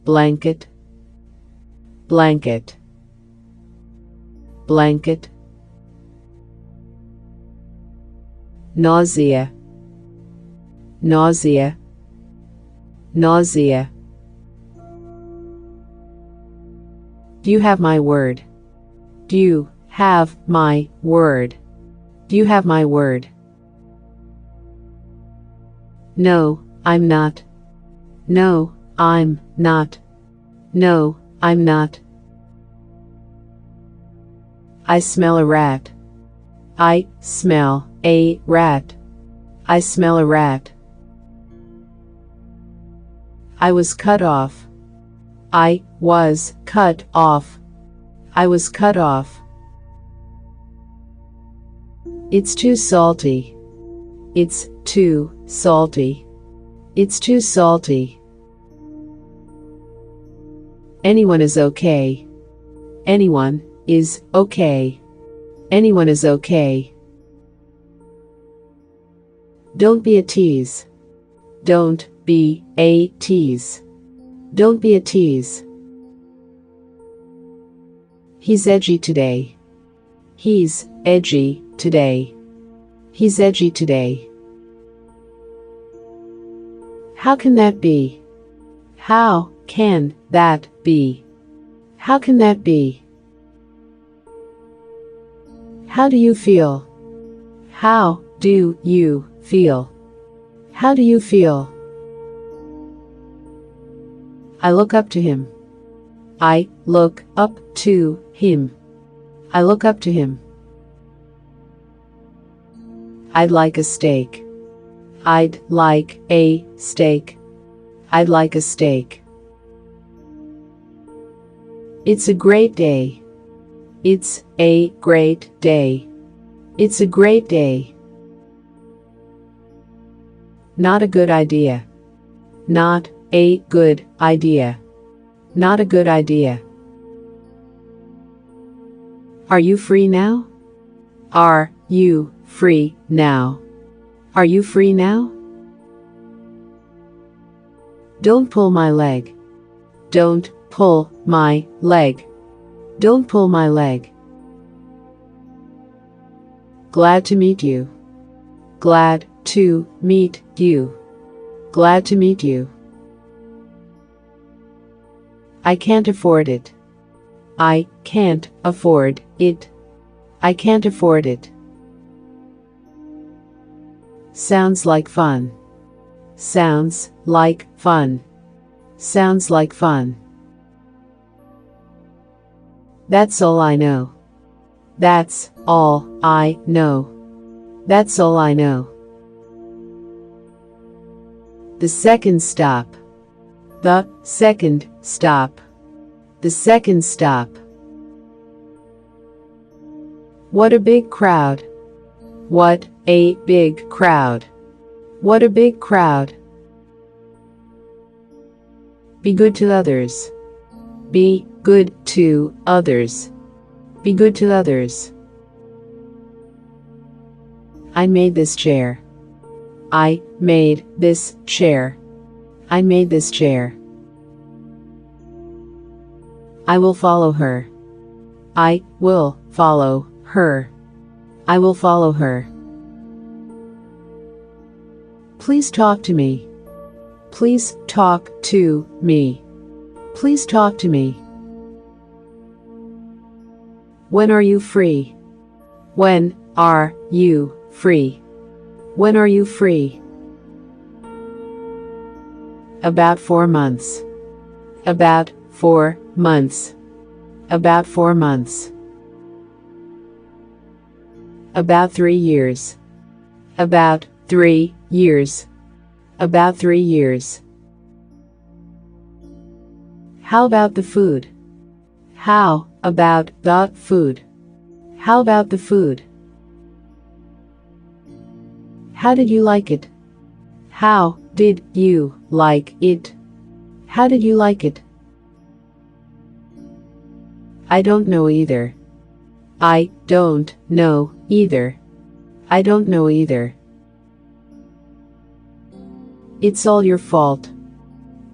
Blanket. Blanket. Blanket. Nausea. Nausea. Nausea. Do you have my word? Do you have my word? Do you have my word? No, I'm not. No, I'm not. No, I'm not. I smell a rat. I smell a rat. I smell a rat. I was cut off. I was cut off. I was cut off. It's too salty. It's too salty. It's too salty. Anyone is okay. Anyone is okay. Anyone is okay. Don't be a tease. Don't be a tease. Don't be a tease. He's edgy today. He's edgy today. He's edgy today. How can that be? How can that be? How can that be? How do you feel? How do you feel? How do you feel? I look up to him. I look up to him. I look up to him. I'd like a steak. I'd like a steak. I'd like a steak. It's a great day. It's a great day. It's a great day. Not a good idea. Not a good idea. Not a good idea. Are you free now? Are you free now? Are you free now? Don't pull my leg. Don't pull my leg. Don't pull my leg. Glad to meet you. Glad to meet you. Glad to meet you. I can't afford it. I can't afford it. I can't afford it. Sounds like fun. Sounds like fun. Sounds like fun. That's all I know. That's all I know. That's all I know. The second stop. The second stop. The second stop. What a big crowd. What a big crowd. What a big crowd. Be good to others. Be good to others. Be good to others. I made this chair. I made this chair. I made this chair. I will follow her. I will follow her. I will follow her. Please talk to me. Please talk to me. Please talk to me. When are you free? When are you free? When are you free? About 4 months. About 4 months. About 4 months. About 3 years. About 3 years. About 3 years. How about the food? How about the food? How about the food? How did you like it? How did you like it? How did you like it? I don't know either. I don't know either. I don't know either. It's all your fault.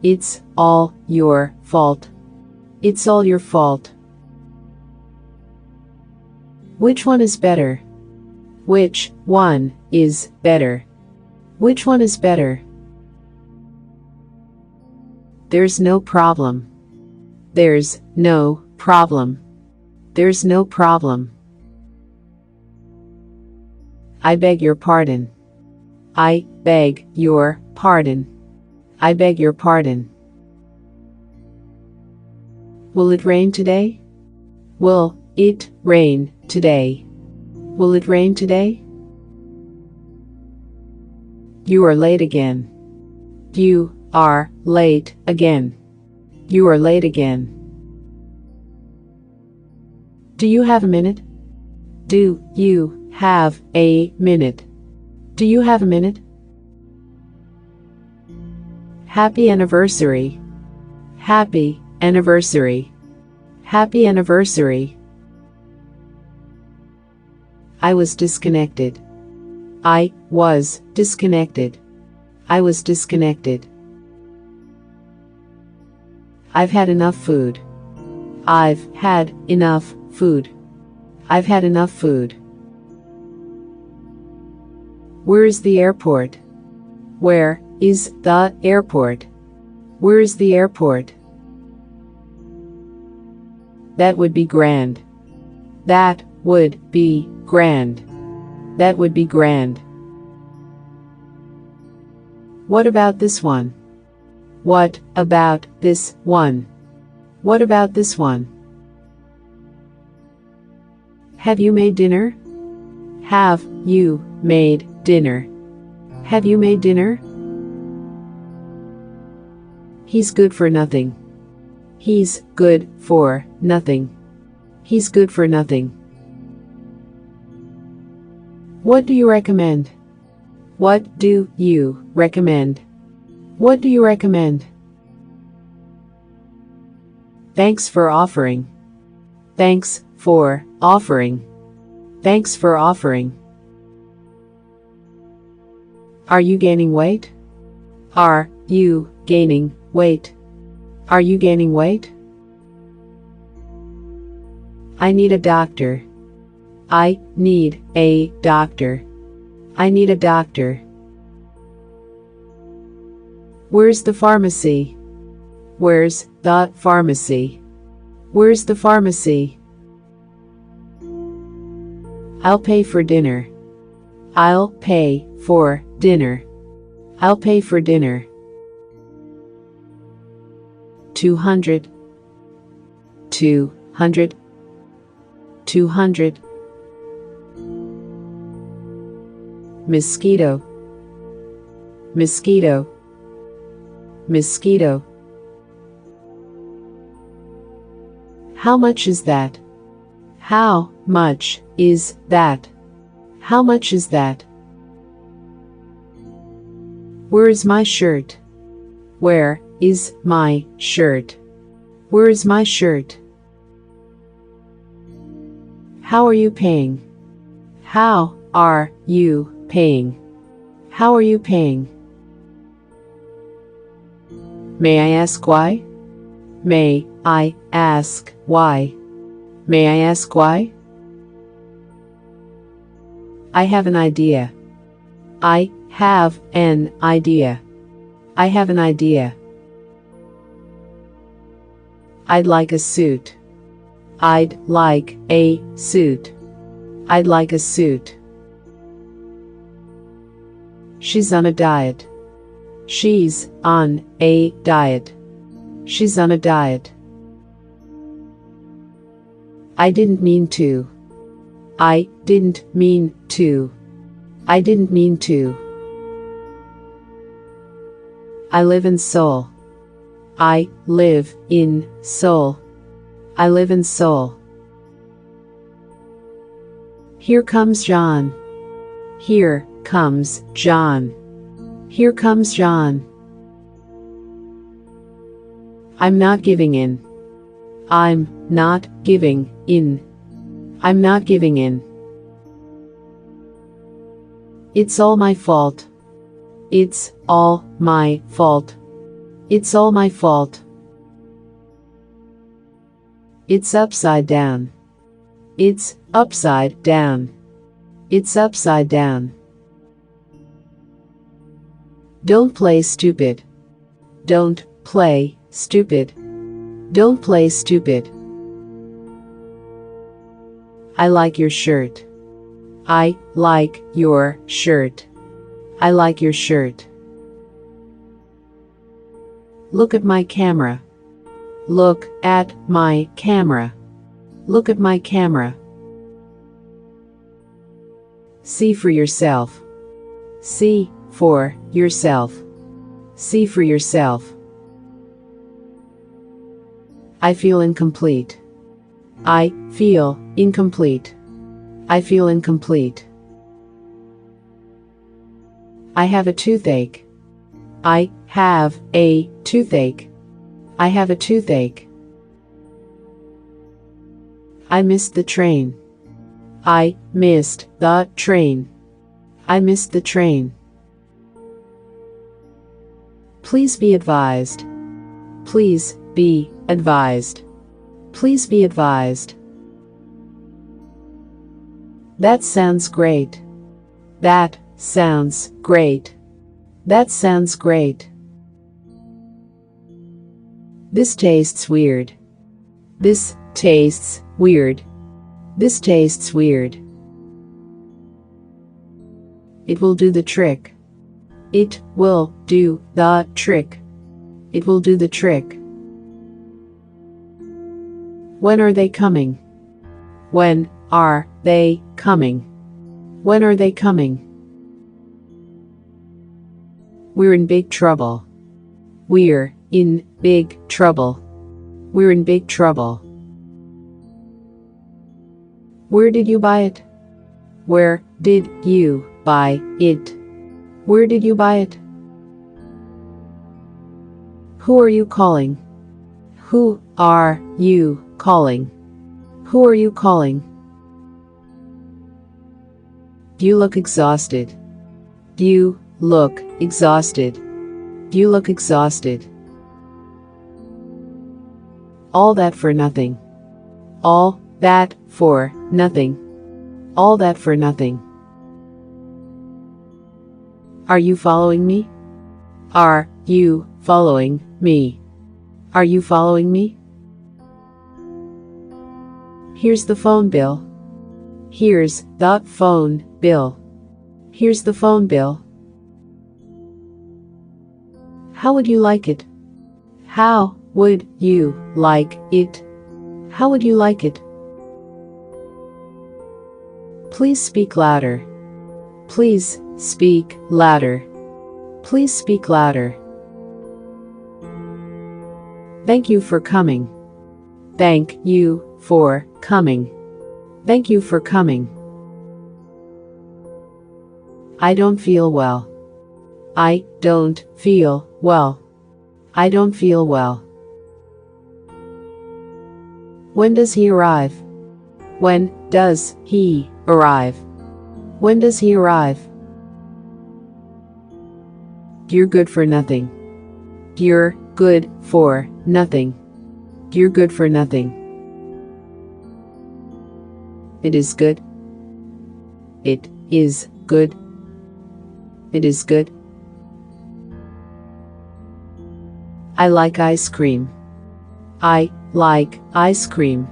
It's all your fault. It's all your fault. Which one is better? Which one is better? Which one is better? There's no problem. There's no problem. There's no problem. I beg your pardon. I beg your pardon. I beg your pardon. Will it rain today? Will it rain today? Will it rain today? You are late again. You are late again. You are late again. Do you have a minute? Do you have a minute? Do you have a minute? Happy anniversary. Happy anniversary. Happy anniversary. I was disconnected. I was disconnected. I was disconnected. I've had enough food. I've had enough food. I've had enough food. Where is the airport? Where is the airport? Where is the airport? That would be grand. That would be grand. That would be grand. What about this one? What about this one? What about this one? Have you made dinner? Have you made dinner? Have you made dinner? He's good for nothing. He's good for nothing. He's good for nothing. What do you recommend? What do you recommend? What do you recommend? Thanks for offering. Thanks for offering. Thanks for offering. Are you gaining weight? Are you gaining weight? Are you gaining weight? I need a doctor. I need a doctor. I need a doctor. Where's the pharmacy? Where's the pharmacy? Where's the pharmacy? I'll pay for dinner. I'll pay for dinner. I'll pay for dinner. 200. 200. 200. Mosquito. Mosquito. Mosquito. How much is that? How much is that? How much is that? Where is my shirt? Where is my shirt? Where is my shirt? How are you paying? How are you paying? How are you paying? May I ask why? May I ask why? May I ask why? I have an idea. I have an idea. I have an idea. I'd like a suit. I'd like a suit. I'd like a suit. She's on a diet. She's on a diet. She's on a diet. I didn't mean to. I didn't mean to. I didn't mean to. I live in Seoul. I live in Seoul. I live in Seoul. Here comes John. Here comes John. Here comes John. I'm not giving in. I'm not giving in. I'm not giving in. It's all my fault. It's all my fault. It's all my fault. It's upside down. It's upside down. It's upside down. Don't play stupid. Don't play stupid. Don't play stupid. I like your shirt. I like your shirt. I like your shirt. Look at my camera. Look at my camera. Look at my camera. See for yourself. See for yourself. See for yourself. I feel incomplete. I feel incomplete. I feel incomplete. I have a toothache. I have a toothache. I have a toothache. I missed the train. I missed the train. I missed the train. Please be advised. Please be advised. Please be advised. That sounds great. That sounds great. That sounds great. This tastes weird. This tastes weird. This tastes weird. It will do the trick. It will do the trick. It will do the trick. When are they coming? When are they coming? When are they coming? We're in big trouble. We're in big trouble. We're in big trouble. Where did you buy it? Where did you buy it? Where did you buy it? Who are you calling? Who are you calling? Who are you calling? You look exhausted. You look exhausted. You look exhausted. All that for nothing. All that for nothing. All that for nothing. Are you following me? Are you following me? Are you following me? Here's the phone bill. Here's the phone bill. Here's the phone bill. How would you like it? How would you like it? How would you like it? Please speak louder. Please speak louder. Please speak louder. Thank you for coming. Thank you for coming. Thank you for coming. I don't feel well. I don't feel well. I don't feel well. When does he arrive? When does he arrive? When does he arrive? You're good for nothing. You're good for nothing. You're good for nothing. It is good. It is good. It is good. I like ice cream. I like ice cream.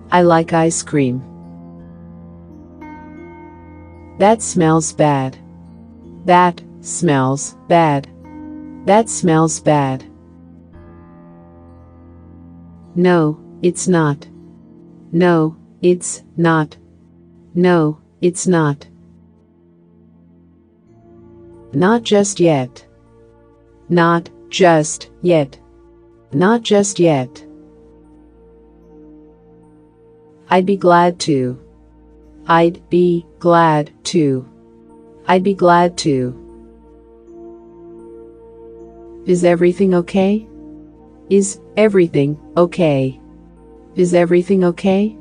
I like ice cream. That smells bad. That smells bad. That smells bad. No, it's not. No, it's not. No, it's not. Not just yet. Not just yet. Not just yet. I'd be glad to. I'd be glad to. I'd be glad to. Is everything okay? Is everything okay? Is everything okay?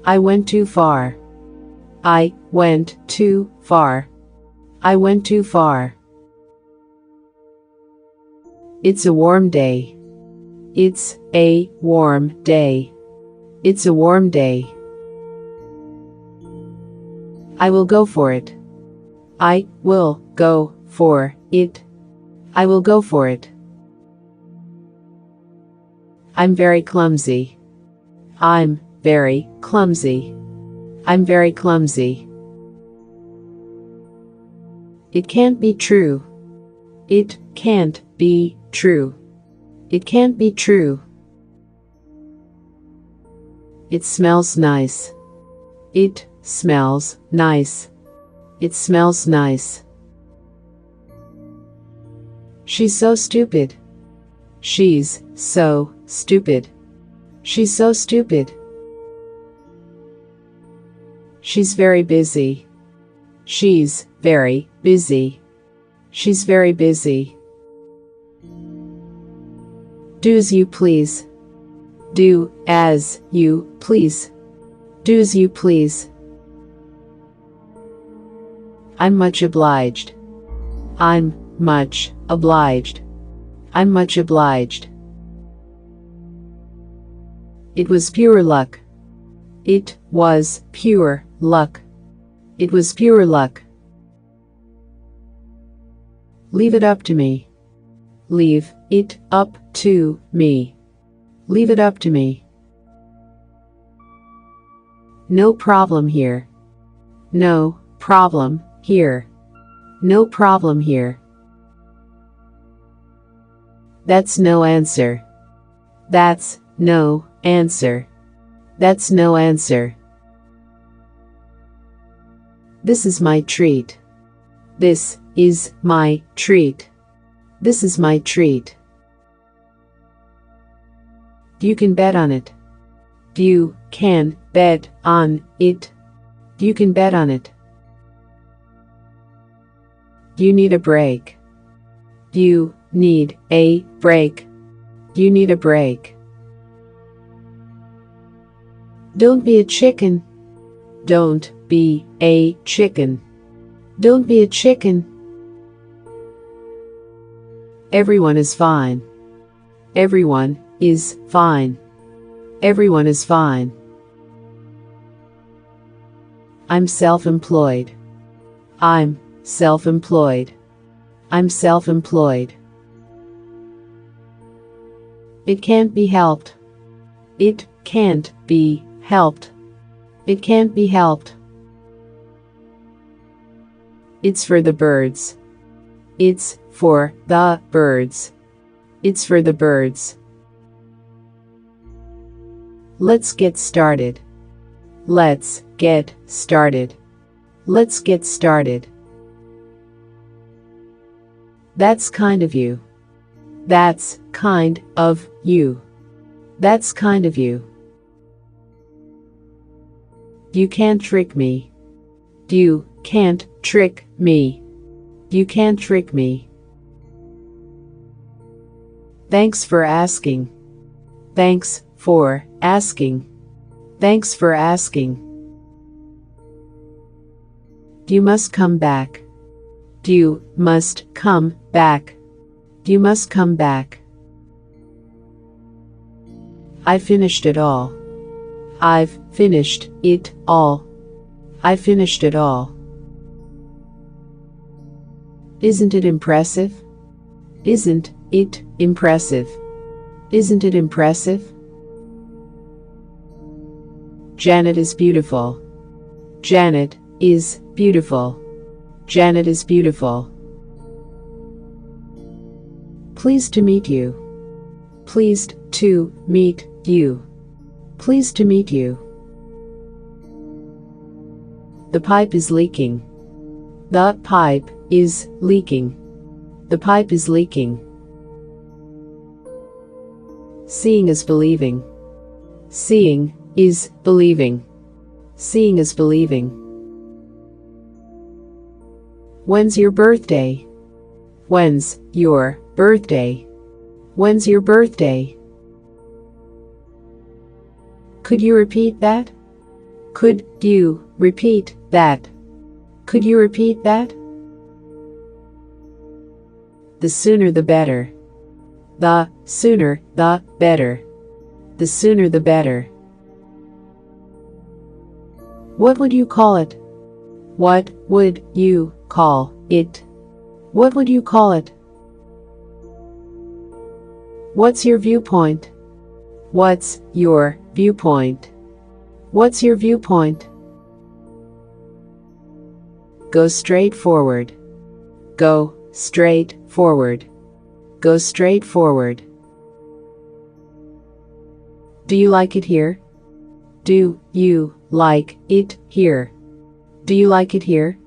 I went too far. I went too far. I went too far. It's a warm day. It's a warm day. It's a warm day. I will go for it. I will go for it. I will go for it. I'm very clumsy. I'm very clumsy. I'm very clumsy. It can't be true. It can't be true. It can't be true. It smells nice. It smells nice. It smells nice. She's so stupid. She's so stupid. She's so stupid. She's very busy. She's very busy. She's very busy. Do as you please. Do as you please. Do as you please. I'm much obliged. I'm much obliged. I'm much obliged. It was pure luck. It was pure luck. It was pure luck. Leave it up to me. Leave it up to me. Leave it up to me. No problem here. No problem here. No problem here. That's no answer. That's no answer. That's no answer. This is my treat. This is my treat. This is my treat. You can bet on it. You can bet on it. You can bet on it. You need a break. You need a break. You need a break. Don't be a chicken. Don't be a chicken. Don't be a chicken. Everyone is fine. Everyone is fine. Everyone is fine. I'm self-employed. I'm self-employed. I'm self-employed. It can't be helped. It can't be helped. It can't be helped. It's for the birds. It's for the birds. It's for the birds. Let's get started. Let's get started. Let's get started. That's kind of you. That's kind of you. That's kind of you. You can't trick me. You can't trick me. You can't trick me. Thanks for asking. Thanks for asking. Thanks for asking. You must come back. You must come back. You must come back. I finished it all. I've finished it all. I finished it all. Isn't it impressive? Isn't it impressive? Isn't it impressive? Janet is beautiful. Janet is beautiful. Janet is beautiful. Pleased to meet you. Pleased to meet you. Pleased to meet you. The pipe is leaking. The pipe is leaking. The pipe is leaking. Seeing is believing. Seeing is believing. Seeing is believing. When's your birthday? When's your birthday? When's your birthday? Could you repeat that? Could you repeat that? Could you repeat that? The sooner the better. The sooner the better. The sooner the better. What would you call it? What would you call it? What would you call it? What's your viewpoint? What's your viewpoint? What's your viewpoint? Go straight forward. Go straight forward. Go straight forward. Do you like it here? Do you like it here? Do you like it here?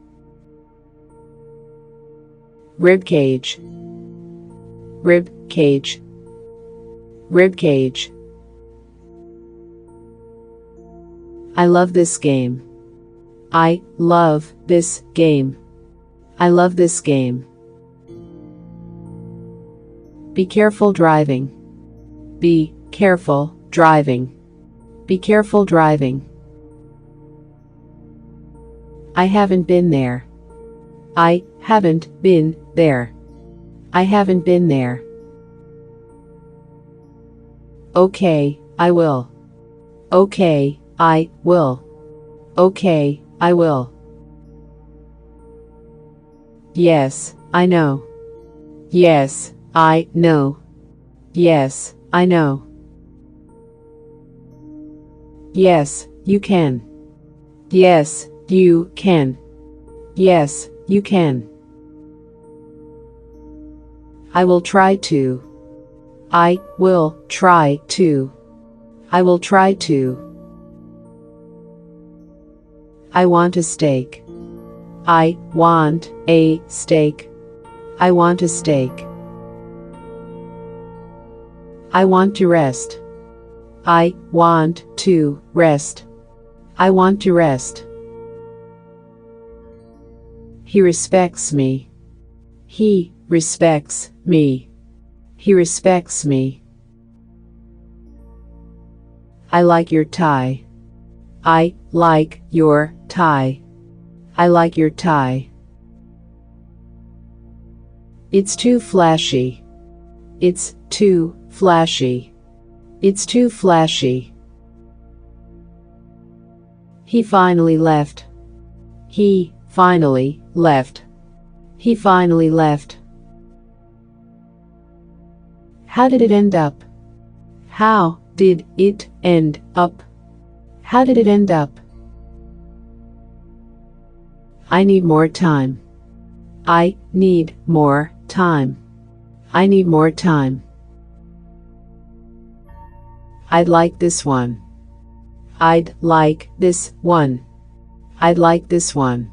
Rib cage. Rib cage. Rib cage. I love this game. I love this game. I love this game. Be careful driving. Be careful driving. Be careful driving. I haven't been there. I haven't been there. I haven't been there. Okay, I will. Okay, I will. Okay, I will. Yes, I know. Yes, I know. Yes, I know. Yes, you can. Yes, you can. Yes, you can. I will try to. I will try to. I will try to. I want a steak. I want a steak. I want a steak. I want to rest. I want to rest. I want to rest. He respects me. He respects me. He respects me. I like your tie. I like your tie. I like your tie. It's too flashy. It's too flashy. It's too flashy. He finally left. He finally left. He finally left. How did it end up? How did it end up? How did it end up? I need more time. I need more time. I need more time. I'd like this one. I'd like this one. I'd like this one.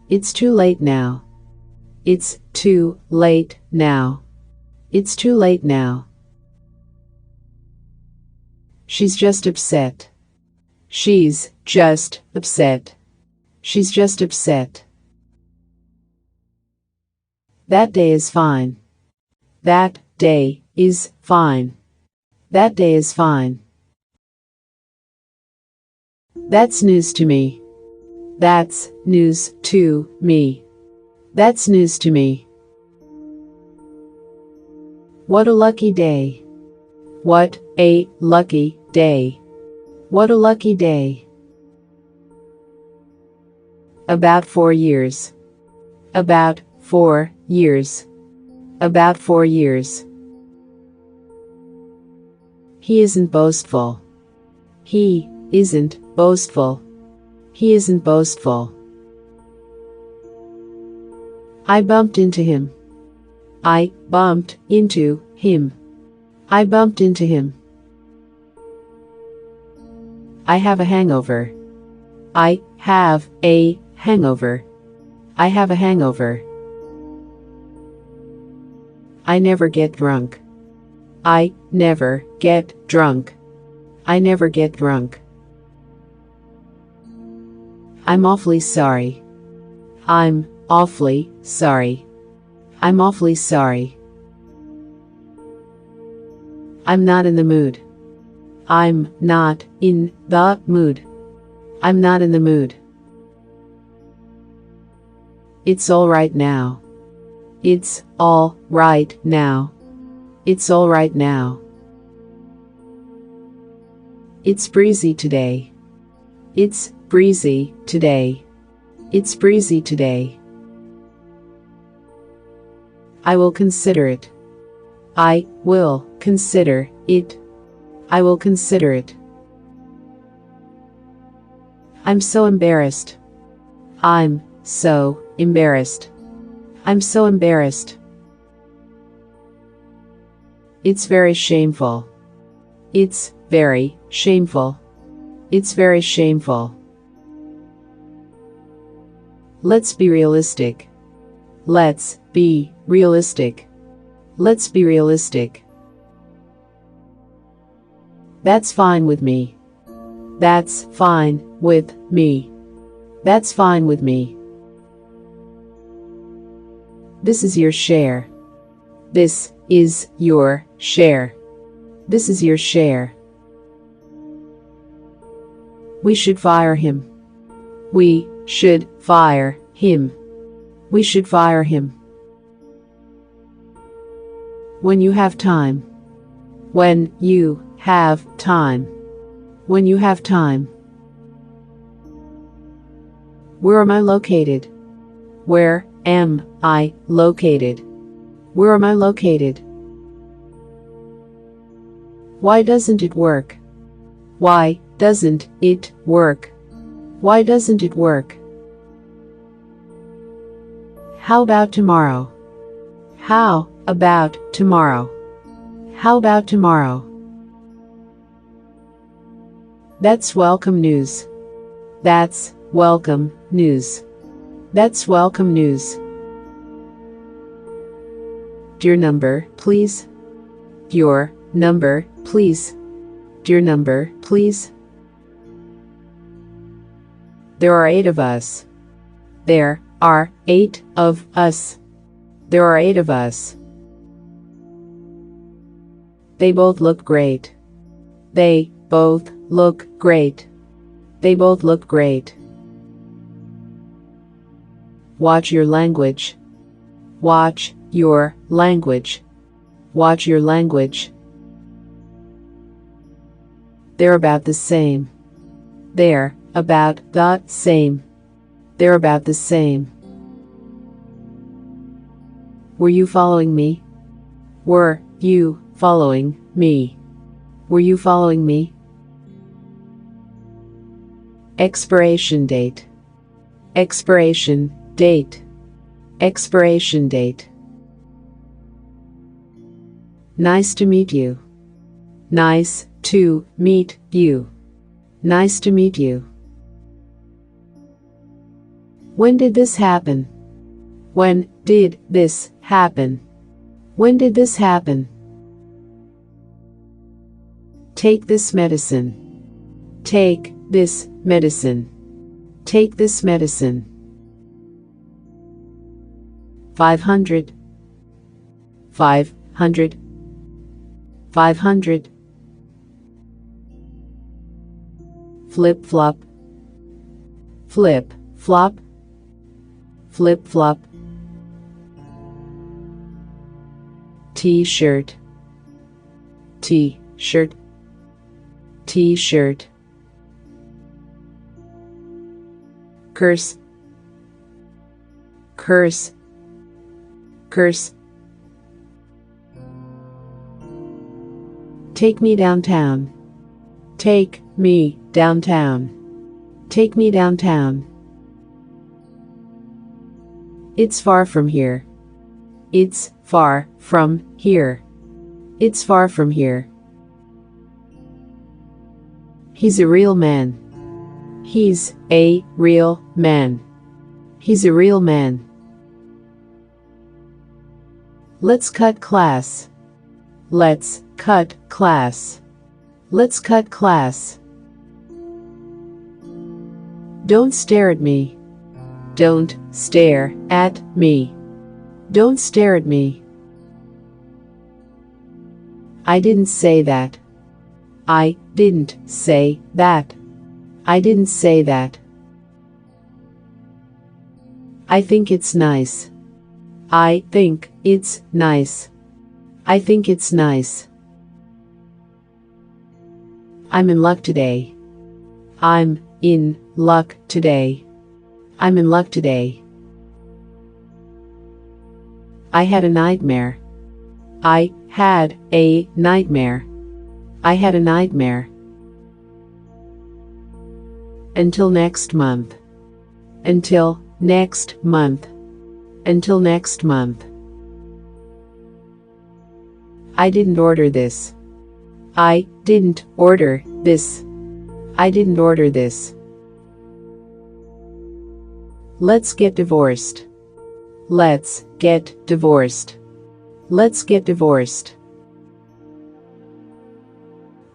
It's too late now. It's too late now. It's too late now. She's just upset. She's just upset. She's just upset. That day is fine. That day is fine. That day is fine. That's news to me. That's news to me. That's news to me. What a lucky day. What a lucky day. What a lucky day. About 4 years. About 4 years. About 4 years. He isn't boastful. He isn't boastful. He isn't boastful. I bumped into him. I bumped into him. I bumped into him. I have a hangover. I have a hangover. I have a hangover. I never get drunk. I never get drunk. I never get drunk. I'm awfully sorry. I'm awfully sorry. I'm awfully sorry. I'm not in the mood. I'm not in the mood. I'm not in the mood. It's all right now. It's all right now. It's all right now. It's breezy today. It's breezy today. It's breezy today. I will consider it. I will consider it. I will consider it. I'm so embarrassed. I'm so embarrassed. I'm so embarrassed. It's very shameful. It's very shameful. It's very shameful. Let's be realistic. Let's be realistic. Let's be realistic. That's fine with me. That's fine with me. That's fine with me. This is your share. This is your share. This is your share. We should fire him. We should fire him. We should fire him. When you have time. When you have time. When you have time. Where am I located? Where am I located? Where am I located? Why doesn't it work? Why doesn't it work? Why doesn't it work? How about tomorrow? How about tomorrow? How about tomorrow? That's welcome news. That's welcome news. That's welcome news. Your number, please. Your number, please. Your number, please. There are 8 of us. There are 8 of us. There are 8 of us. They both look great. They both look great. They both look great. Watch your language. Watch your language. Watch your language. They're about the same. They're about the same. They're about the same. Were you following me? Were you following me? Were you following me? Expiration date. Expiration date. Expiration date. Nice to meet you. Nice to meet you. Nice to meet you. When did this happen? When did this happen? When did this happen? Take this medicine. Take this medicine. Take this medicine. 500. 500. 500. Flip flop. Flip flop. Flip flop. T-shirt. T-shirt. T-shirt. Curse. Curse. Curse. Take me downtown. Take me downtown. Take me downtown. It's far from here. It's far from here. It's far from here. He's a real man. He's a real man. He's a real man. Let's cut class. Let's cut class. Let's cut class. Don't stare at me. Don't stare at me. Don't stare at me. I didn't say that. I didn't say that. I didn't say that. I think it's nice. I think it's nice. I think it's nice. I'm in luck today. I'm in luck today. I'm in luck today. I had a nightmare. I had a nightmare. I had a nightmare. Until next month. Until next month. Until next month. I didn't order this. I didn't order this. I didn't order this. Let's get divorced. Let's get divorced. Let's get divorced.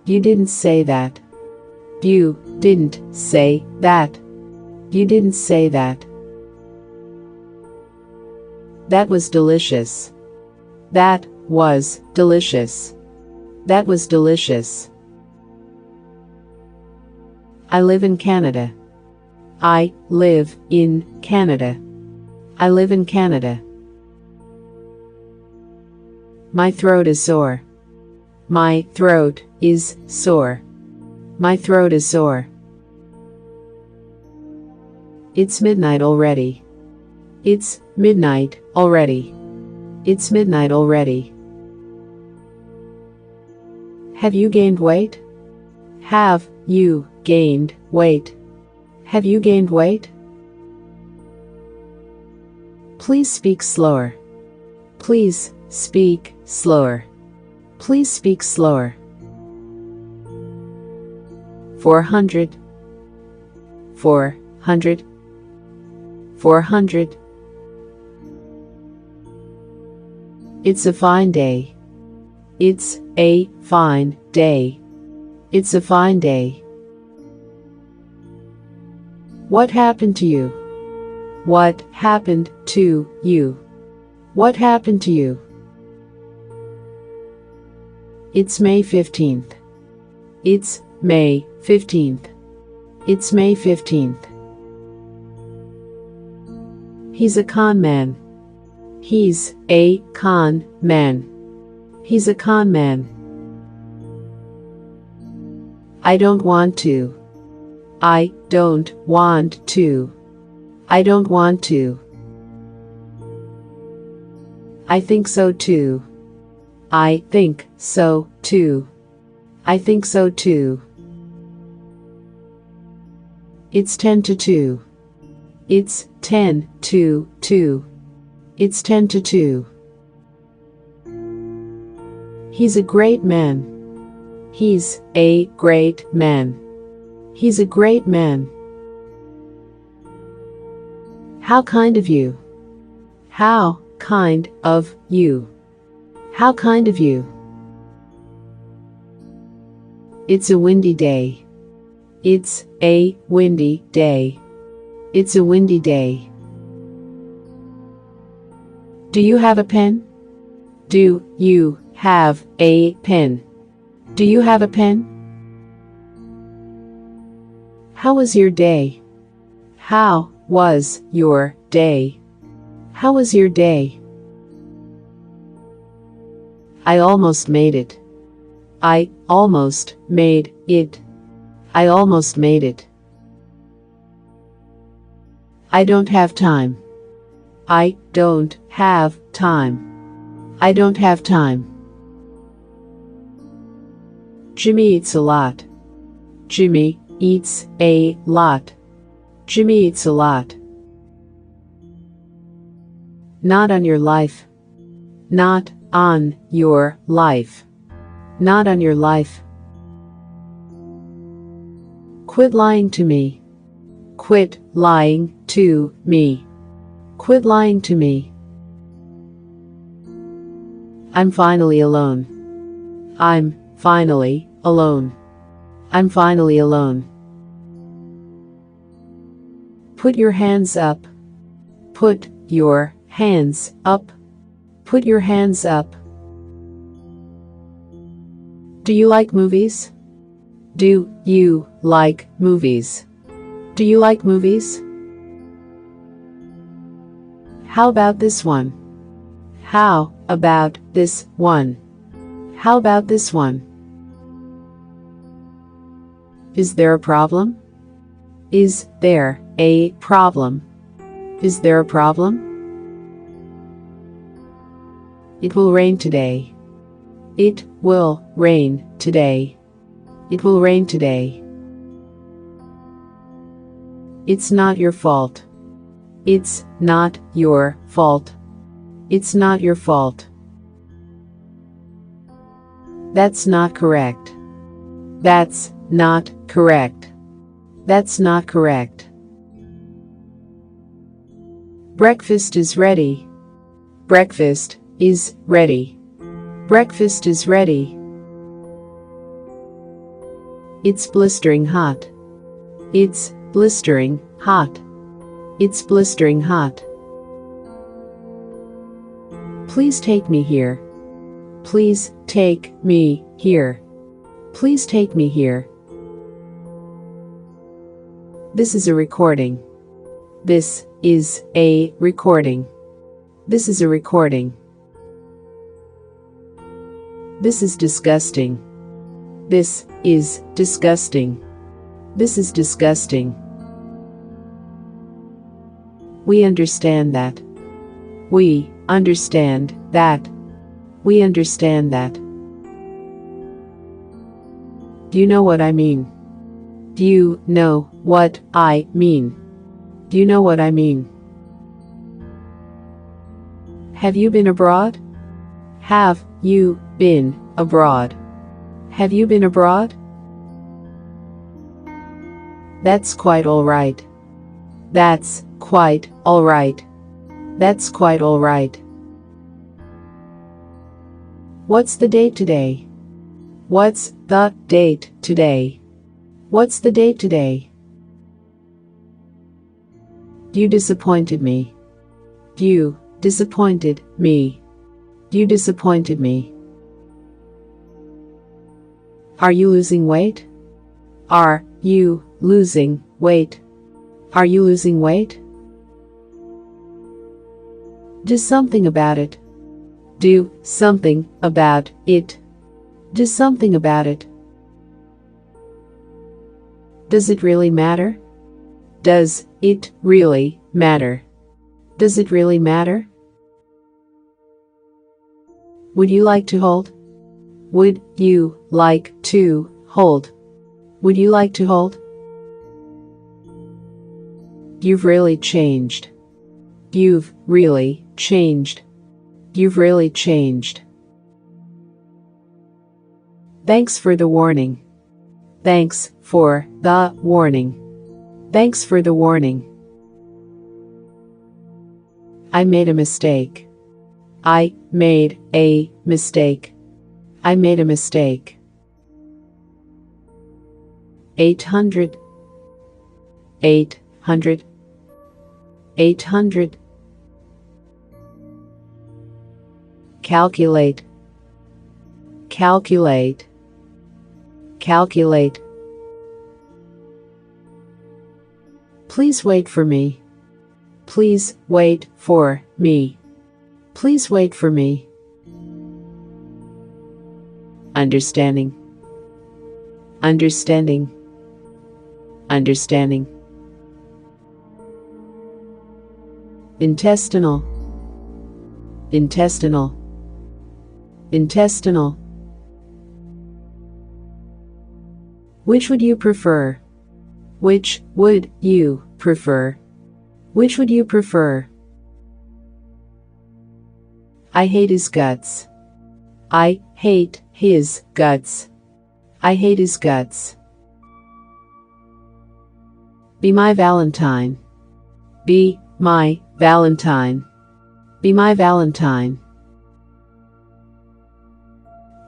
You didn't say that. You didn't say that. You didn't say that. That was delicious. That was delicious. That was delicious. I live in Canada. I live in Canada. I live in Canada. My throat is sore. My throat is sore. My throat is sore. It's midnight already. It's midnight already. It's midnight already. Have you gained weight? Have you gained weight? Have you gained weight? Please speak slower. Please speak slower. Please speak slower. 400. 400. 400. It's a fine day. It's a fine day. It's a fine day. What happened to you? What happened to you? What happened to you? It's May 15th. It's May 15th. It's May 15th. He's a con man. He's a con man. He's a con man. I don't want to. I don't want to. I don't want to. I think so too. I think so too. I think so too. It's 10 to 2. It's 10 to 2. It's 10 to 2. He's a great man. He's a great man. He's a great man. How kind of you. How kind of you. How kind of you. It's a windy day. It's a windy day. It's a windy day. Do you have a pen? Do you have a pen? Do you have a pen? How was your day? How was your day? How was your day? I almost made it. I almost made it. I almost made it. I don't have time. I don't have time. I don't have time. Jimmy eats a lot. Jimmy eats a lot. Jimmy eats a lot. Not on your life. Not on your life. Not on your life. Quit lying to me. Quit lying to me. Quit lying to me. I'm finally alone. I'm finally alone. I'm finally alone. Put your hands up. Put your hands up. Put your hands up. Do you like movies? Do you like movies? Do you like movies? How about this one? How about this one? How about this one? Is there a problem? Is there a problem? Is there a problem? It will rain today. It will rain today. It will rain today. It's not your fault. It's not your fault. It's not your fault. That's not correct. That's not correct. That's not correct. Breakfast is ready. Breakfast is ready. Breakfast is ready. It's blistering hot. It's blistering hot. It's blistering hot. Please take me here. Please take me here. Please take me here. This is a recording. This is a recording. This is a recording. This is disgusting. This is disgusting. This is disgusting. We understand that. We understand that. We understand that. Do you know what I mean? Do you know what I mean? Do you know what I mean? Have you been abroad? Have you been abroad? Have you been abroad? That's quite all right. That's quite all right. That's quite all right. What's the date today? What's the date today? What's the date today? You disappointed me. You disappointed me. You disappointed me. Are you losing weight? Are you losing weight? Are you losing weight? Do something about it. Do something about it. Do something about it. Does it really matter? Does it really matter? Does it really matter? Would you like to hold? Would you like to hold? Would you like to hold? You've really changed. You've really changed. You've really changed. Thanks for the warning. Thanks for the warning. Thanks for the warning. I made a mistake. I made a mistake. I made a mistake. 800. 800. 800. Calculate. Calculate. Calculate. Please wait for me. Please wait for me. Please wait for me. Understanding. Understanding. Understanding. Intestinal. Intestinal. Intestinal. Which would you prefer? Which would you prefer? Which would you prefer? I hate his guts. I hate his guts. I hate his guts. Be my Valentine. Be my Valentine. Be my Valentine.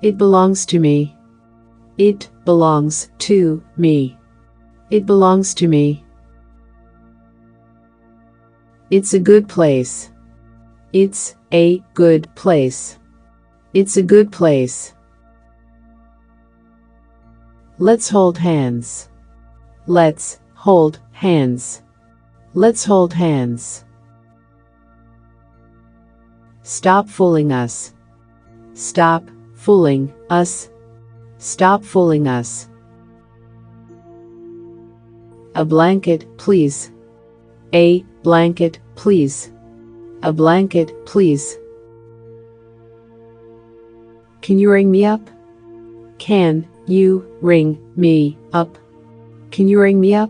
It belongs to me. It belongs to me. It belongs to me. It's a good place. It's a good place. It's a good place. Let's hold hands. Let's hold hands. Let's hold hands. Stop fooling us. Stop fooling us. Stop fooling us. A blanket, please. A blanket, please. A blanket, please. Can you ring me up? Can you ring me up? Can you ring me up?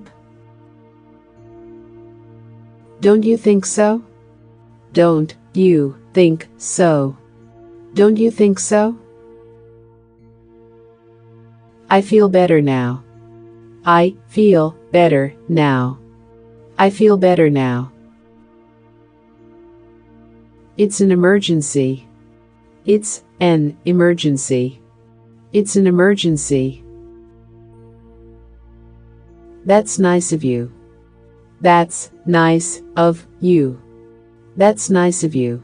Don't you think so? Don't you think so? Don't you think so? I feel better now. I feel better now. I feel better now. It's an emergency. It's an emergency. It's an emergency. That's nice of you. That's nice of you. That's nice of you.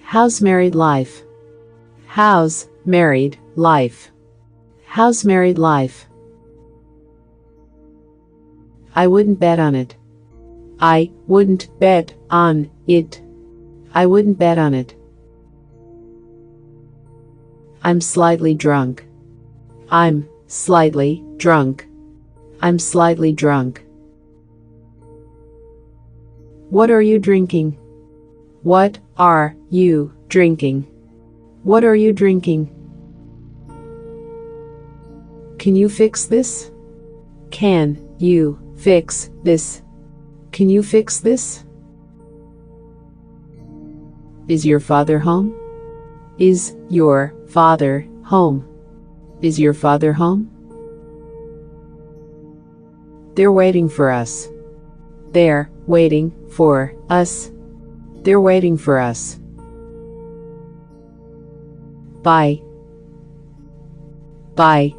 How's married life? How's married life? How's married life? I wouldn't bet on it. I wouldn't bet on it. I wouldn't bet on it. I'm slightly drunk. I'm slightly drunk. I'm slightly drunk. What are you drinking? What are you drinking? What are you drinking? Can you fix this? Can you fix this? Can you fix this? Is your father home? Is your father home? Is your father home? They're waiting for us. They're waiting for us. They're waiting for us. Bye. Bye.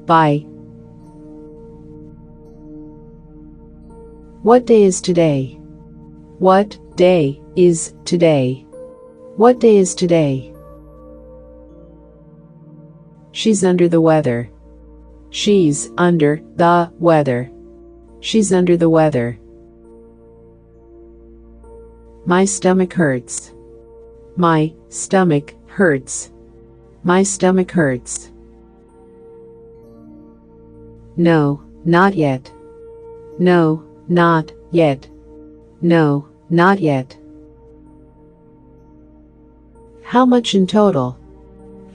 Bye. What day is today? What day is today? What day is today? She's under the weather. She's under the weather. She's under the weather. My stomach hurts. My stomach hurts. My stomach hurts. No, not yet. No, not yet. No, not yet. How much in total?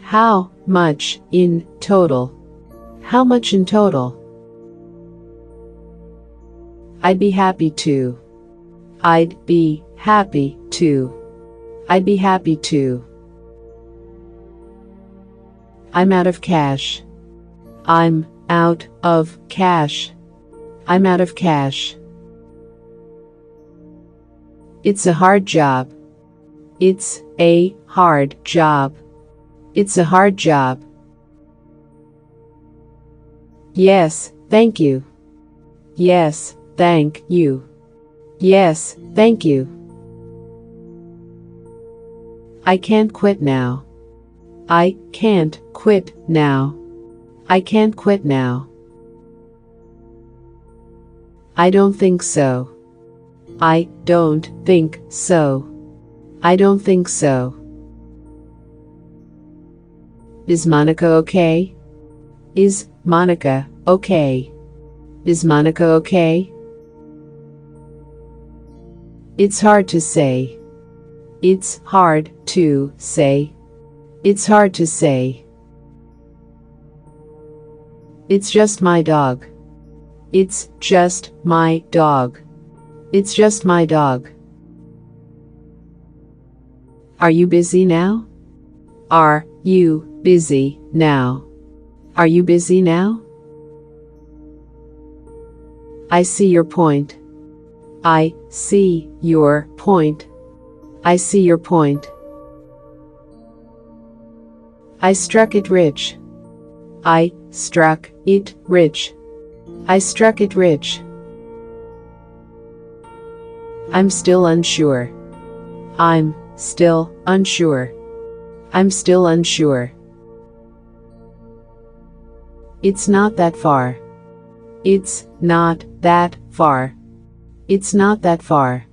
How much in total? How much in total? I'd be happy to. I'd be happy to. I'd be happy to. I'm out of cash. I'm out of cash. I'm out of cash. It's a hard job. It's a hard job. It's a hard job. Yes, thank you. Yes, thank you. Yes, thank you. I can't quit now. I can't quit now. I can't quit now. I don't think so. I don't think so. I don't think so. Is Monica okay? Is Monica okay? Is Monica okay? It's hard to say. It's hard to say. It's hard to say. It's just my dog. It's just my dog. It's just my dog. Are you busy now? Are you busy now? Are you busy now? I see your point. I see your point. I see your point. I struck it rich. I struck it rich. I struck it rich. I'm still unsure. I'm still unsure. I'm still unsure. It's not that far. It's not that far. It's not that far.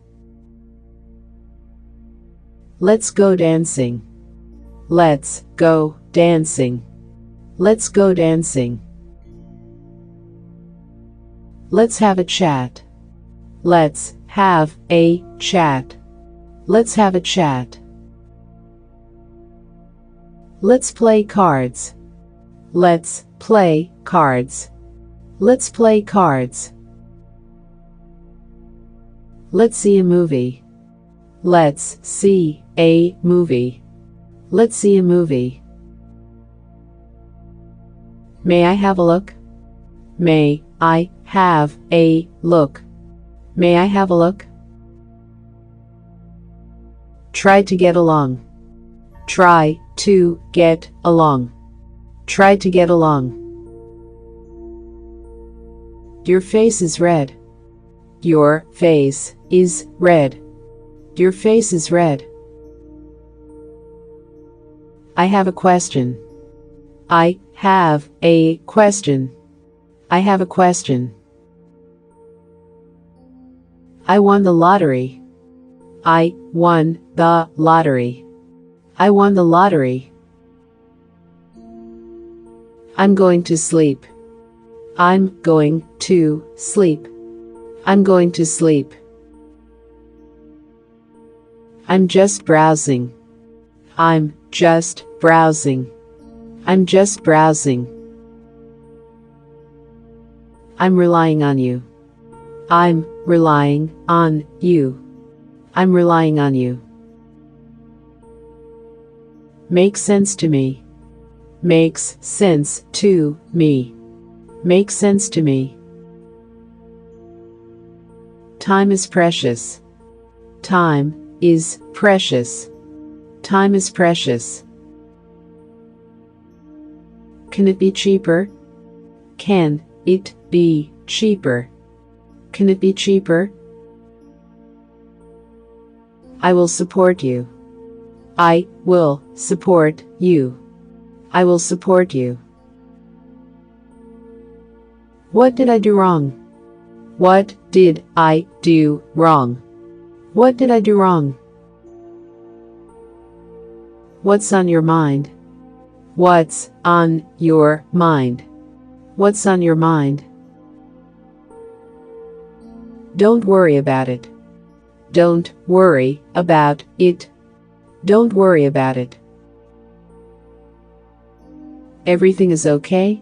Let's go dancing. Let's go dancing. Let's go dancing. Let's have a chat. Let's have a chat. Let's have a chat. Let's play cards. Let's play cards. Let's play cards. Let's see a movie. Let's see a movie. Let's see a movie. May I have a look? May I have a look? May I have a look? Try to get along. Try to get along. Try to get along. Your face is red. Your face is red. Your face is red. I have a question. I have a question. I have a question. I won the lottery. I won the lottery. I won the lottery. I'm going to sleep. I'm going to sleep. I'm going to sleep. I'm just browsing. I'm just browsing. I'm just browsing. I'm relying on you. I'm relying on you. I'm relying on you. Makes sense to me. Makes sense to me. Makes sense to me. Time is precious. Time is precious. Time is precious. Can it be cheaper? Can it be cheaper? Can it be cheaper? I will support you. I will support you. I will support you. What did I do wrong? What did I do wrong? What did I do wrong? What's on your mind? What's on your mind? What's on your mind? Don't worry about it. Don't worry about it. Don't worry about it. Everything is okay?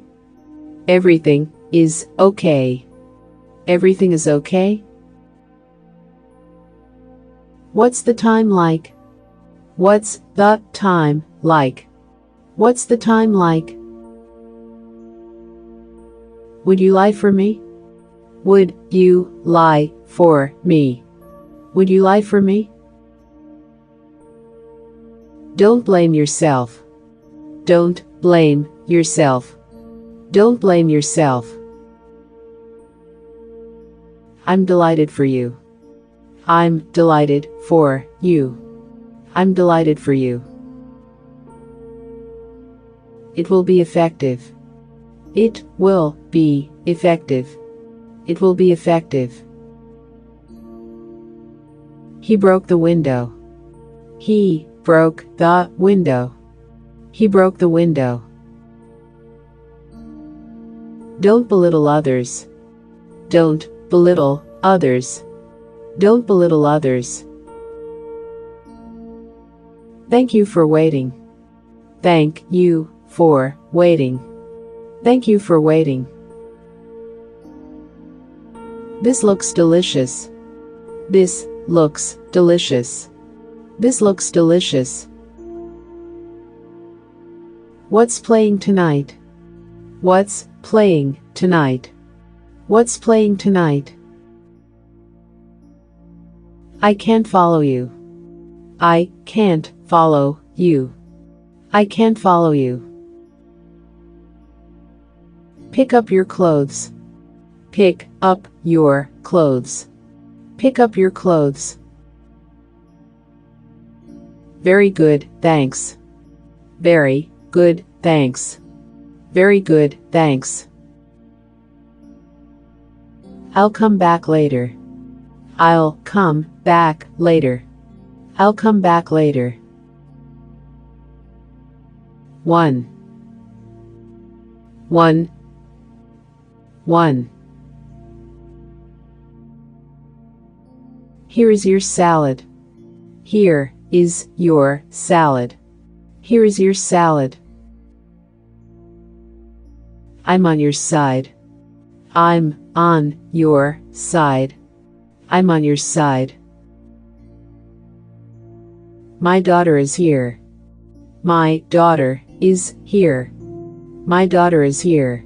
Everything is okay. Everything is okay? What's the time like? What's the time like? What's the time like? Would you lie for me? Would you lie for me? Would you lie for me? Don't blame yourself. Don't blame yourself. Don't blame yourself. I'm delighted for you. I'm delighted for you. I'm delighted for you. It will be effective. It will be effective. It will be effective. He broke the window. He broke the window. He broke the window. Don't belittle others. Don't belittle others. Don't belittle others. Thank you for waiting. Thank you for waiting. Thank you for waiting. This looks delicious. This looks delicious. This looks delicious. What's playing tonight? What's playing tonight? What's playing tonight? I can't follow you. I can't follow you. I can't follow you. Pick up your clothes. Pick up your clothes. Pick up your clothes. Very good, thanks. Very good, thanks. Very good, thanks. I'll come back later. I'll come back later. I'll come back later. 1 1 1 Here is your salad. Here is your salad. Here is your salad. I'm on your side. I'm on your side. I'm on your side. My daughter is here. My daughter is here. My daughter is here.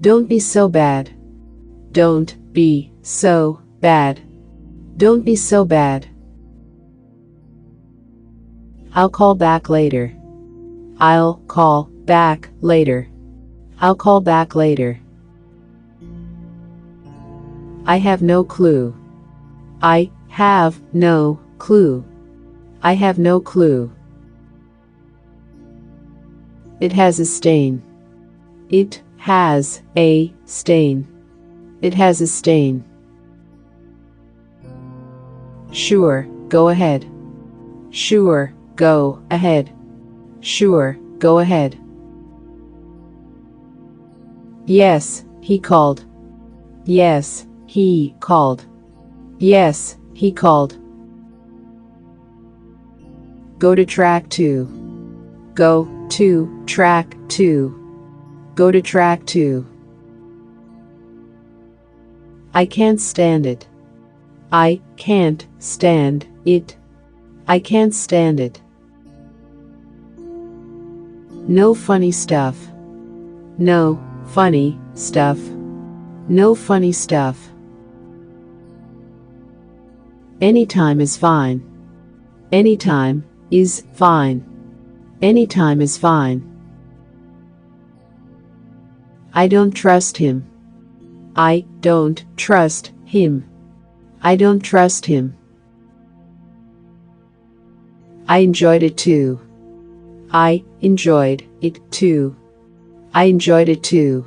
Don't be so bad. Don't be so bad. Don't be so bad. I'll call back later. I'll call back later. I'll call back later. I have no clue. I have no clue. I have no clue. It has a stain. It has a stain. It has a stain. Sure, go ahead. Sure, go ahead. Sure, go ahead. Yes, he called. Yes, he called. Yes, he called. Go to track 2. Go to track 2. Go to track 2. I can't stand it. I can't stand it. I can't stand it. No funny stuff. No funny stuff. No funny stuff. Anytime is fine. Anytime is fine. Anytime is fine. I don't trust him. I don't trust him. I don't trust him. I enjoyed it too. I enjoyed it too. I enjoyed it too.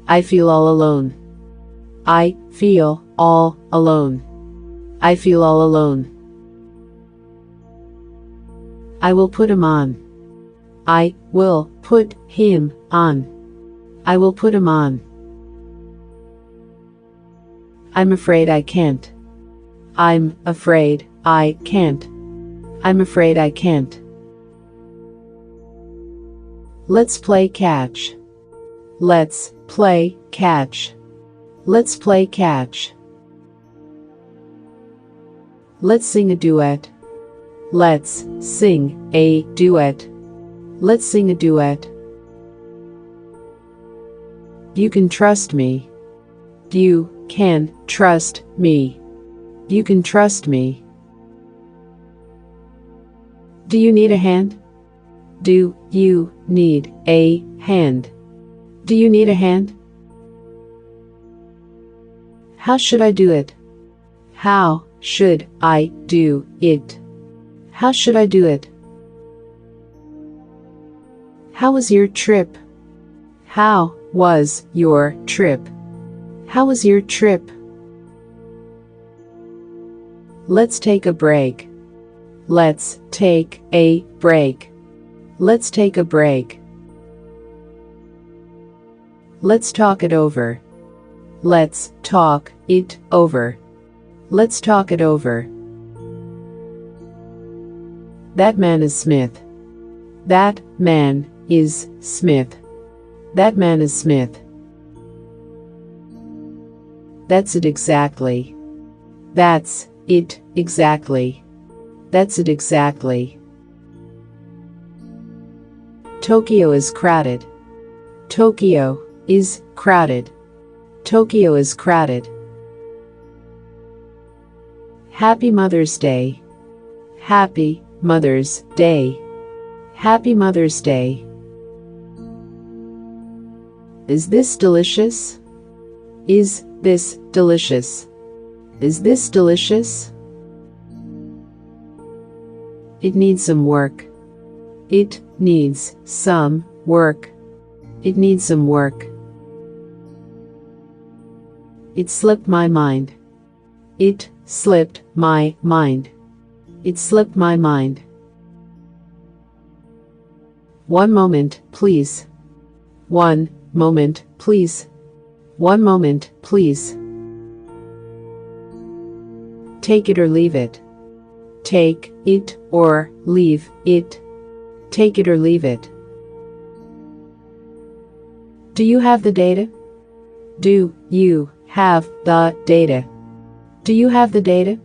I feel all alone. I feel all alone. I feel all alone. I will put him on. I will put him on. I will put him on. I'm afraid I can't. I'm afraid I can't. I'm afraid I can't. Let's play catch. Let's play catch. Let's play catch. Let's sing a duet. Let's sing a duet. Let's sing a duet. You can trust me. You can trust me. You can trust me. Do you need a hand? Do you need a hand? Do you need a hand? How should I do it? How should I do it? How should I do it? How was your trip? How was your trip? How was your trip? Let's take a break. Let's take a break. Let's take a break. Let's talk it over. Let's talk it over. Let's talk it over. That man is Smith. That man is Smith. That man is Smith. That's it exactly. That's it exactly. That's it exactly. Tokyo is crowded. Tokyo is crowded. Tokyo is crowded. Happy Mother's Day. Happy Mother's Day. Happy Mother's Day. Is this delicious? Is this delicious? Is this delicious? It needs some work. It needs some work. It needs some work. It slipped my mind. It slipped my mind. It slipped my mind. One moment, please. One moment, please. One moment, please. Take it or leave it. Take it or leave it. Take it or leave it. Do you have the data? Do you have the data? Do you have the data?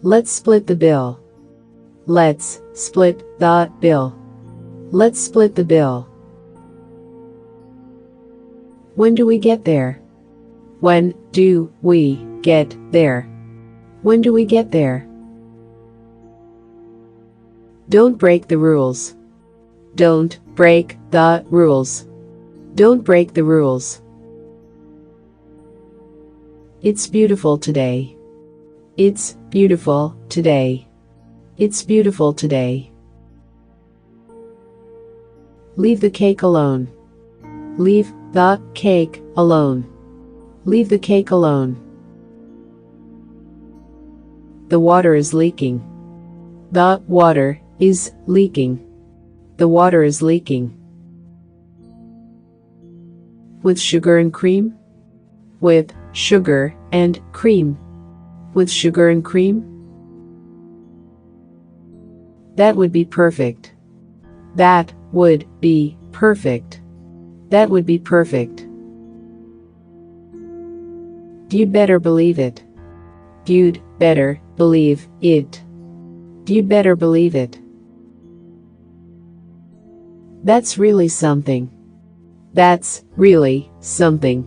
Let's split the bill. Let's split the bill. Let's split the bill. When do we get there? When do we get there? When do we get there? Don't break the rules. Don't break the rules. Don't break the rules. It's beautiful today. It's beautiful today. It's beautiful today. Leave the cake alone. Leave the cake alone. Leave the cake alone. The water is leaking. The water is leaking. The water is leaking. With sugar and cream? With sugar and cream. With sugar and cream? That would be perfect. That would be perfect. That would be perfect. You'd better believe it. You'd better believe it. You'd better believe it. That's really something. That's really something.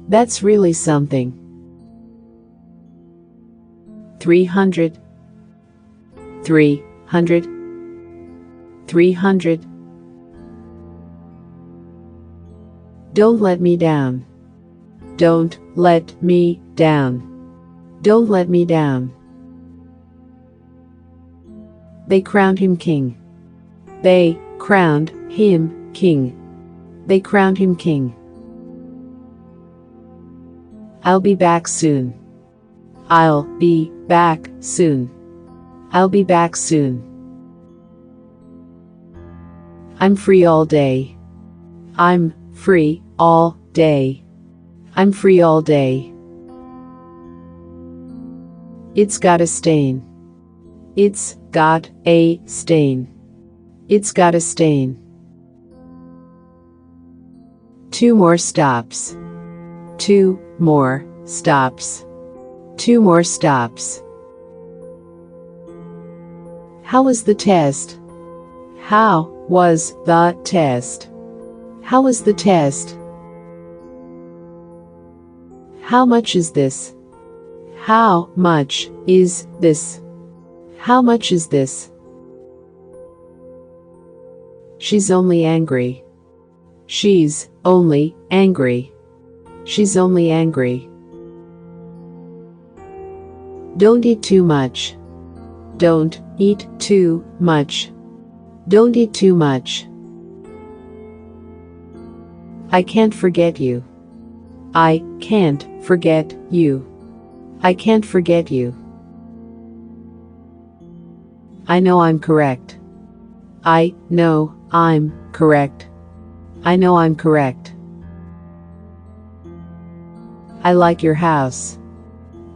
That's really something. 300. 300. 300. Don't let me down. Don't let me down. Don't let me down. They crowned him king. They crowned him king. They crowned him king. I'll be back soon. I'll be back soon. I'll be back soon. I'm free all day. I'm free all day. I'm free all day. It's got a stain. It's got a stain. It's got a stain. 2 more stops. 2 more stops. 2 more stops. How was the test? How was the test? How was the test? How much is this? How much is this? How much is this? She's only angry. She's only angry. She's only angry. Don't eat too much. Don't eat too much. Don't eat too much. I can't forget you. I can't forget you. I can't forget you. I know I'm correct. I know I'm correct. I know I'm correct. I like your house.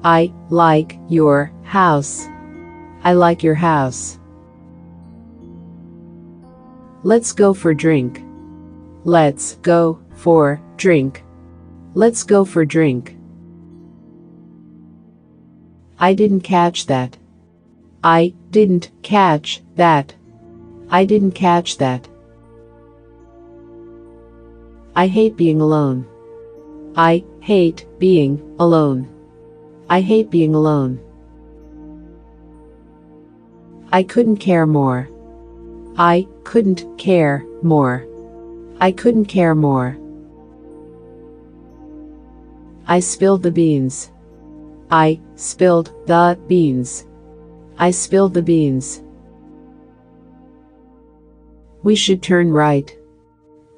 I like your house. I like your house. Let's go for drink. Let's go for drink. Let's go for a drink. I didn't catch that. I didn't catch that. I didn't catch that. I hate being alone. I hate being alone. I hate being alone. I couldn't care more. I couldn't care more. I couldn't care more. I spilled the beans. I spilled the beans. I spilled the beans. We should turn right.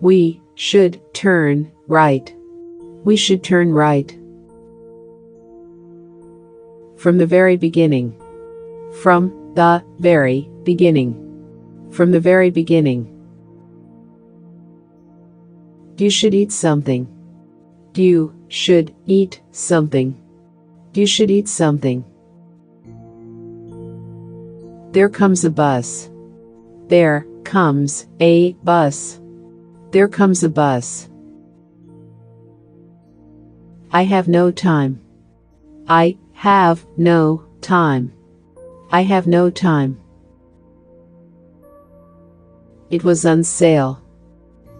We should turn right. We should turn right. From the very beginning. From the very beginning. From the very beginning. You should eat something. You should eat something. You should eat something. There comes a bus. There comes a bus. There comes a bus. I have no time. I have no time. I have no time. It was on sale.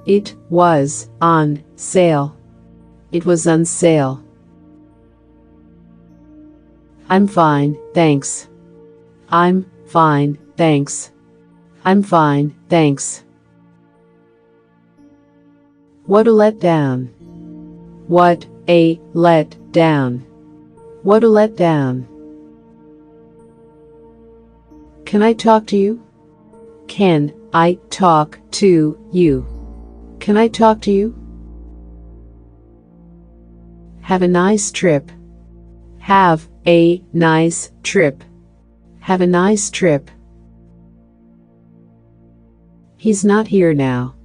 It was on sale. It was on sale. I'm fine, thanks. I'm fine, thanks. I'm fine, thanks. What a letdown. What a letdown. What a letdown. Can I talk to you? Can I talk to you? Can I talk to you? Have a nice trip. Have a nice trip. Have a nice trip. He's not here now.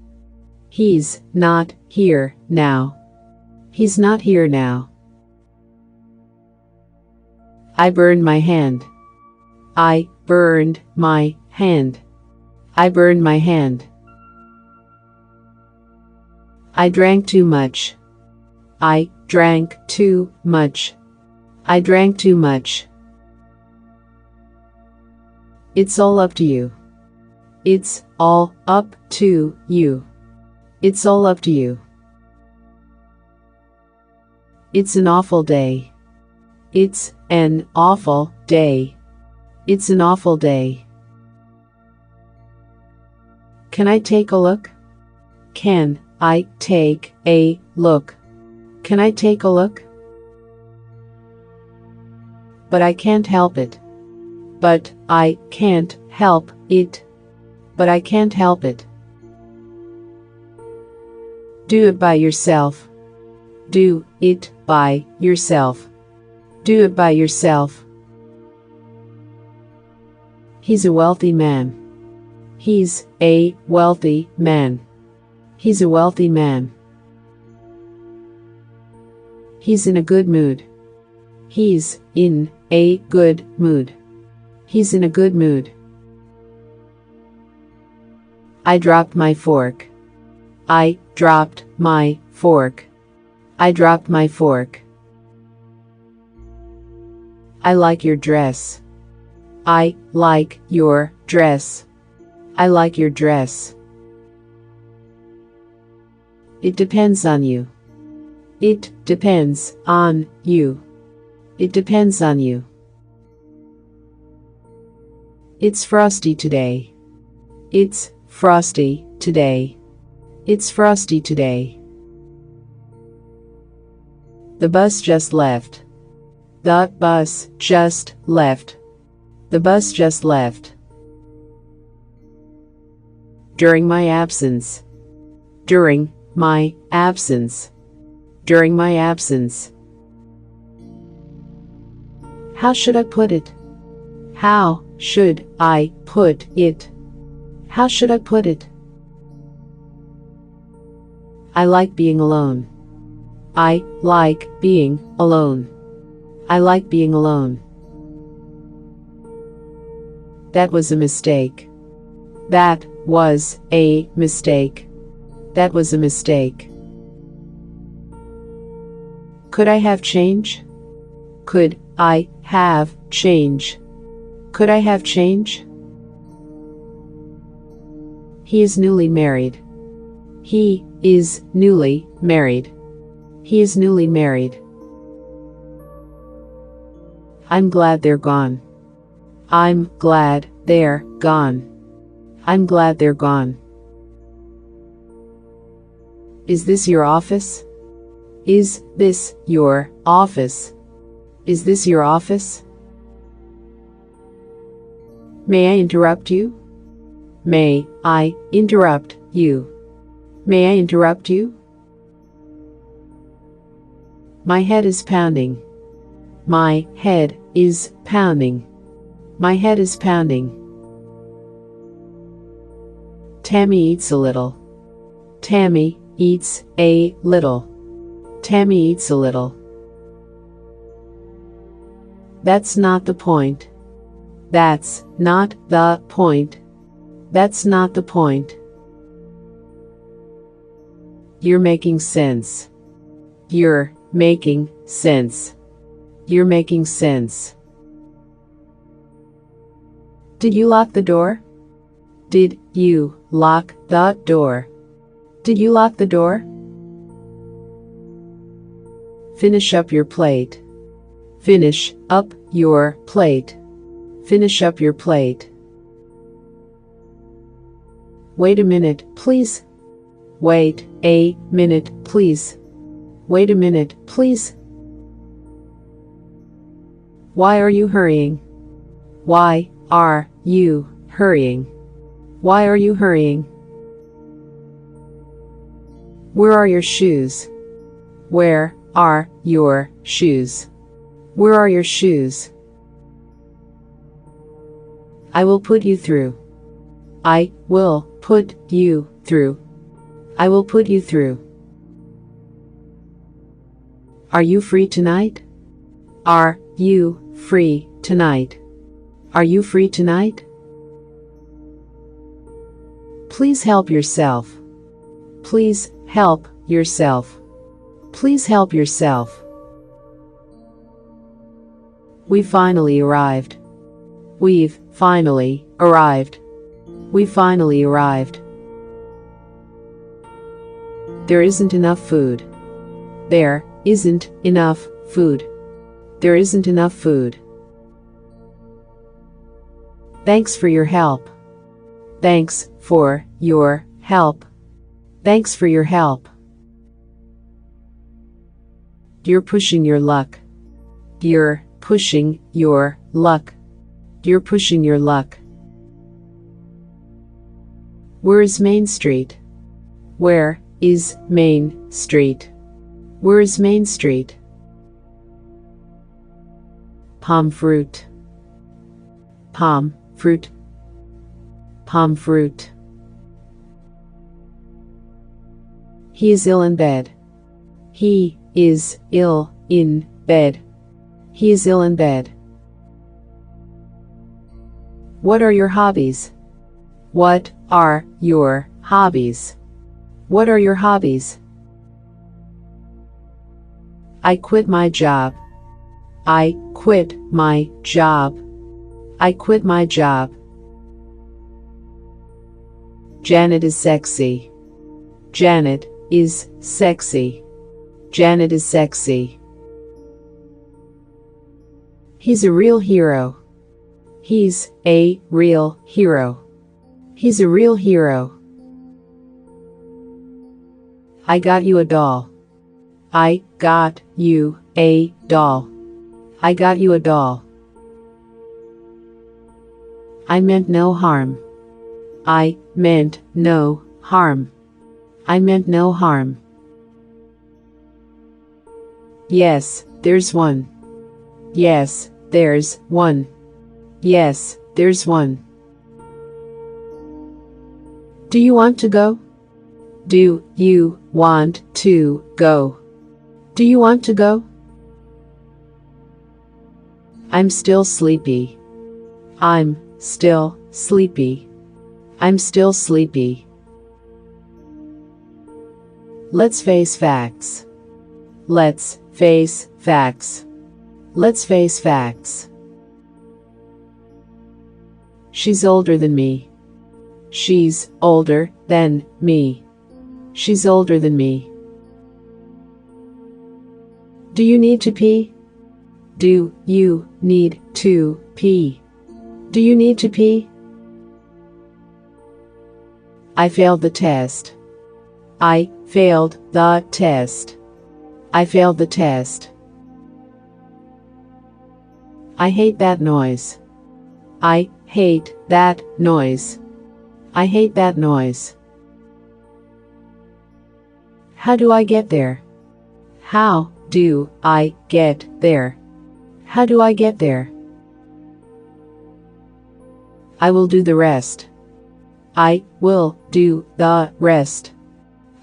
He's not here now. He's not here now. I burned my hand. I burned my hand. I burned my hand. I drank too much. I drank too much. I drank too much. It's all up to you. It's all up to you. It's all up to you. It's an awful day. It's an awful day. It's an awful day. Can I take a look? Can I take a look? Can I take a look? But I can't help it. But I can't help it. But I can't help it. Do it by yourself. Do it by yourself. Do it by yourself. He's a wealthy man. He's a wealthy man. He's a wealthy man. He's in a good mood. He's in a good mood. He's in a good mood. I dropped my fork. I dropped my fork. I dropped my fork. I like your dress. I like your dress. I like your dress. It depends on you. It depends on you. It depends on you. It's frosty today. It's frosty today. It's frosty today. The bus just left. The bus just left. The bus just left. During my absence. During my absence. During my absence. How should I put it? How should I put it? How should I put it? I like being alone. I like being alone. I like being alone. That was a mistake. That was a mistake. That was a mistake. Could I have change? Could I have change? Could I have change? He is newly married. He is newly married. He is newly married. I'm glad they're gone. I'm glad they're gone. I'm glad they're gone. Is this your office? Is this your office? Is this your office? May I interrupt you? May I interrupt you? May I interrupt you? My head is pounding. My head is pounding. My head is pounding. Tammy eats a little. Tammy eats a little. Tammy eats a little. That's not the point. That's not the point. That's not the point. You're making sense. You're making sense. You're making sense. Did you lock the door? Did you lock the door? Did you lock the door? Finish up your plate. Finish up your plate. Finish up your plate. Wait a minute, please. Wait a minute, please. Wait a minute, please. Why are you hurrying? Why are you hurrying? Why are you hurrying? Where are your shoes? Where are your shoes? Where are your shoes? I will put you through. I will put you through. I will put you through. Are you free tonight? Are you free tonight? Are you free tonight? Please help yourself. Please help yourself. Please help yourself. We finally arrived. We've finally arrived. We finally arrived. There isn't enough food. There isn't enough food. There isn't enough food. Thanks for your help. Thanks for your help. Thanks for your help. You're pushing your luck. You're pushing your luck. You're pushing your luck. Where is Main Street? Where is Main Street? Where is Main Street? Palm fruit. Palm fruit. Palm fruit. He is ill in bed. He is ill in bed. He is ill in bed. What are your hobbies? What are your hobbies? What are your hobbies? I quit my job. I quit my job. I quit my job. Janet is sexy. Janet is sexy. Janet is sexy. He's a real hero. He's a real hero. He's a real hero. I got you a doll. I got you a doll. I got you a doll. I meant no harm. I meant no harm. I meant no harm. Yes, there's one. Yes, there's one. Yes, there's one. Do you want to go? Do you want to go? Do you want to go? I'm still sleepy. I'm still sleepy. I'm still sleepy. Let's face facts. Let's face facts. Let's face facts. She's older than me. She's older than me. She's older than me. Do you need to pee? Do you need to pee? Do you need to pee? I failed the test. I failed the test. I failed the test. I hate that noise. I hate that noise. I hate that noise. How do I get there? How do I get there? How do I get there? I will do the rest. I will do the rest.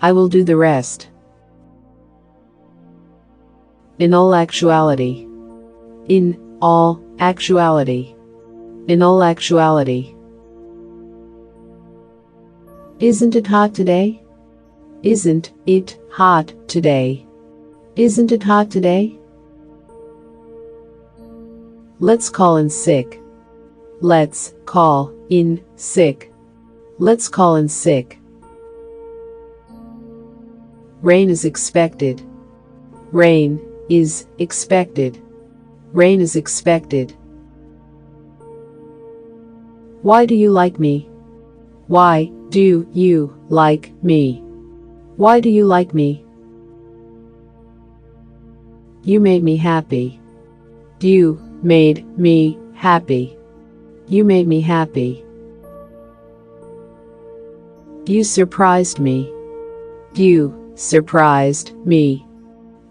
I will do the rest. In all actuality. In all actuality. In all actuality. Isn't it hot today? Isn't it hot today? Isn't it hot today? Let's call in sick. Let's call in sick. Let's call in sick. Rain is expected. Rain is expected. Rain is expected. Why do you like me? Why do you like me? Why do you like me? You made me happy. You made me happy. You made me happy. You surprised me. You surprised me.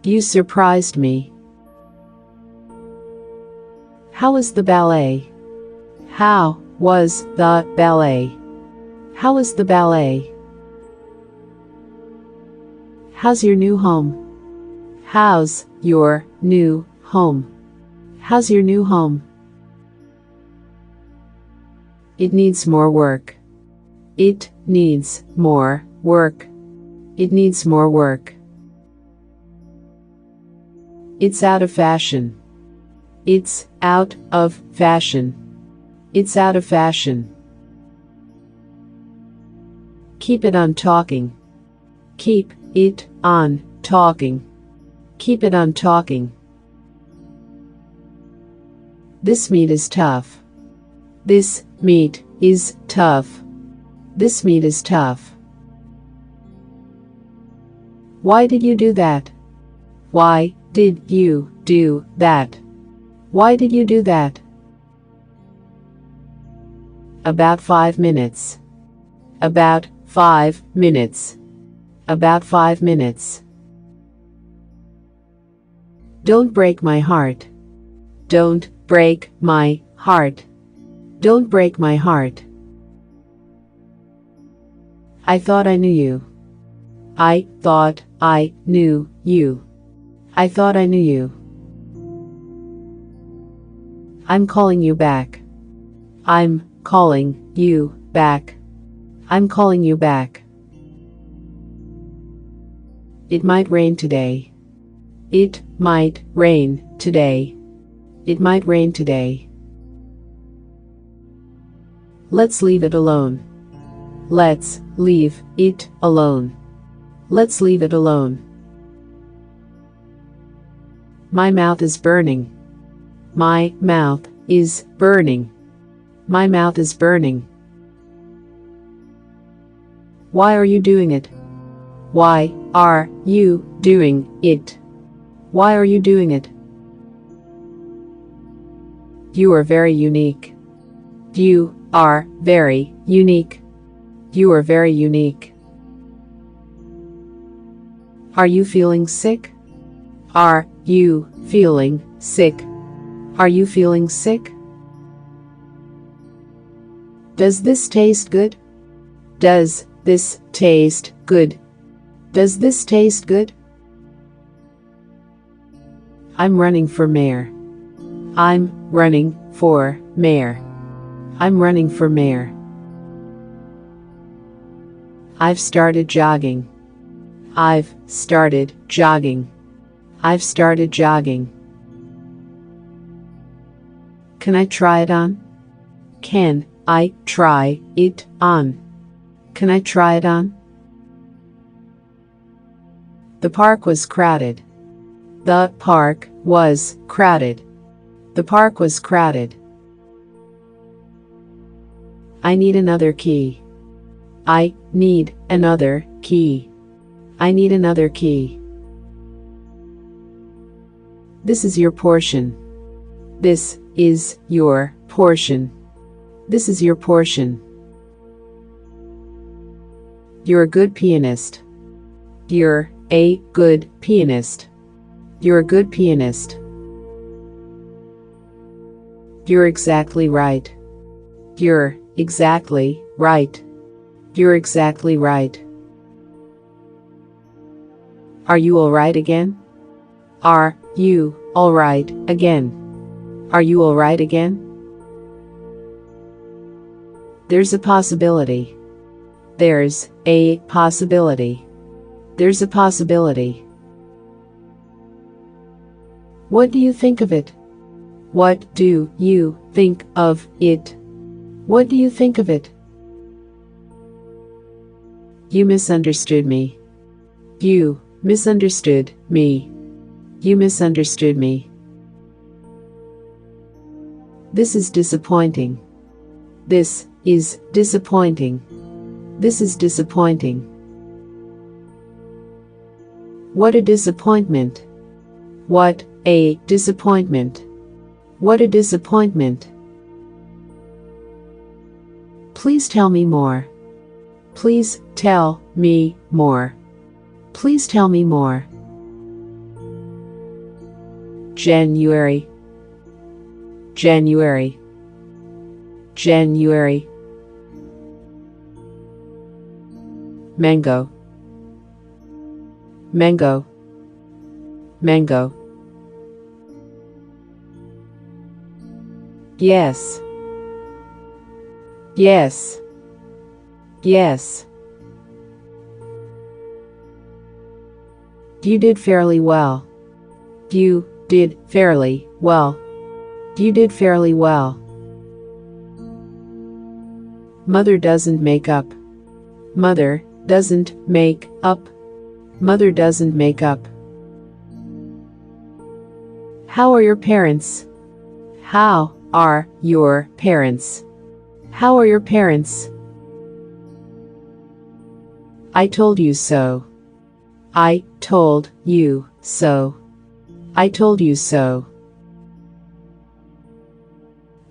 You surprised me. How was the ballet? How was the ballet? How was the ballet? How's your new home? How's your new home? How's your new home? It needs more work. It needs more work. It needs more work. It's out of fashion. It's out of fashion. It's out of fashion. Keep it on talking. Keep it on talking. Keep it on talking. This meat is tough. This meat is tough. This meat is tough. Why did you do that? Why did you do that? Why did you do that? About 5 minutes. About 5 minutes. About 5 minutes. Don't break my heart. Don't break my heart. Don't break my heart. I thought I knew you. I thought I knew you. I thought I knew you. I'm calling you back. I'm calling you back. I'm calling you back. It might rain today. It might rain today. It might rain today. Let's leave it alone. Let's leave it alone. Let's leave it alone. My mouth is burning. My mouth is burning. My mouth is burning. Why are you doing it? Why are you doing it? Why are you doing it? You are very unique. You are very unique. You are very unique. Are you feeling sick? Are you feeling sick? Are you feeling sick? Does this taste good? Does this taste good? Does this taste good? I'm running for mayor. I'm running for mayor. I'm running for mayor. I've started jogging. I've started jogging. I've started jogging. Can I try it on? Can I try it on? Can I try it on? The park was crowded. The park was crowded. The park was crowded. I need another key. I need another key. I need another key. This is your portion. This is your portion. This is your portion. You're a good pianist. You're a good pianist. You're a good pianist. You're exactly right. You're exactly right. You're exactly right. Are you all right again? Are you all right again? Are you all right again? There's a possibility. There's a possibility. There's a possibility. What do you think of it? What do you think of it? What do you think of it? You misunderstood me. You misunderstood me. You misunderstood me. This is disappointing. This is disappointing. This is disappointing. What a disappointment. What a disappointment. What a disappointment. Please tell me more. Please tell me more. Please tell me more. January. January. January. Mango. Mango. Mango. Yes. Yes. Yes. You did fairly well. You did fairly well. You did fairly well. Mother doesn't make up. Mother doesn't make up. Mother doesn't make up. How are your parents? How are your parents? How are your parents? I told you so. I told you so. I told you so.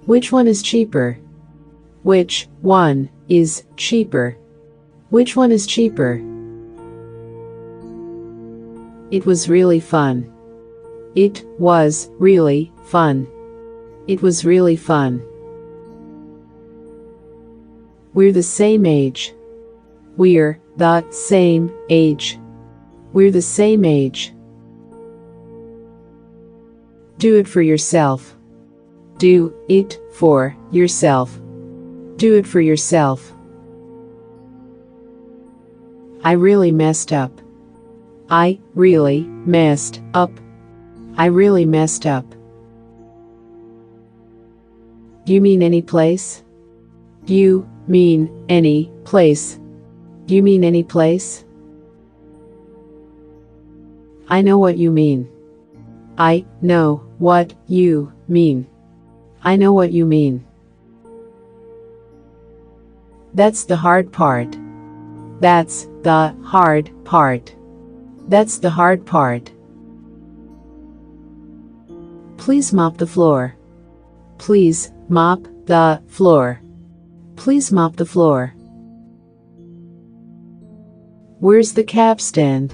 Which one is cheaper? Which one is cheaper? Which one is cheaper? It was really fun. It was really fun. It was really fun. We're the same age. We're the same age. We're the same age. Do it for yourself. Do it for yourself. Do it for yourself. I really messed up. I really messed up. I really messed up. You mean any place? You mean any place? You mean any place? I know what you mean. I know what you mean. I know what you mean. That's the hard part. That's the hard part. That's the hard part. Please mop the floor. Please mop the floor. Please mop the floor. Where's the cab stand?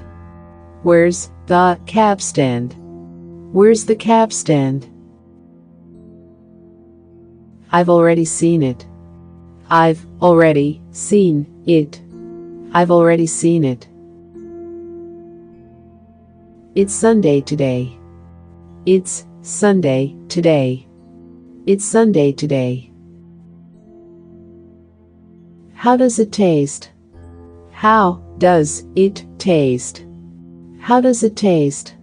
Where's the cab stand? Where's the cab stand? I've already seen it. I've already seen it. I've already seen it. It's Sunday today. It's Sunday today. It's Sunday today. How does it taste? How does it taste? How does it taste?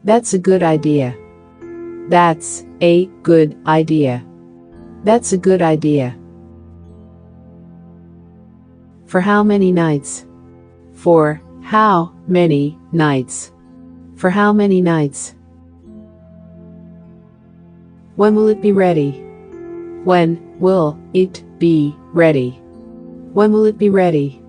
That's a good idea. That's a good idea. That's a good idea. For how many nights? For how many nights? For how many nights? When will it be ready? When will it be ready? When will it be ready?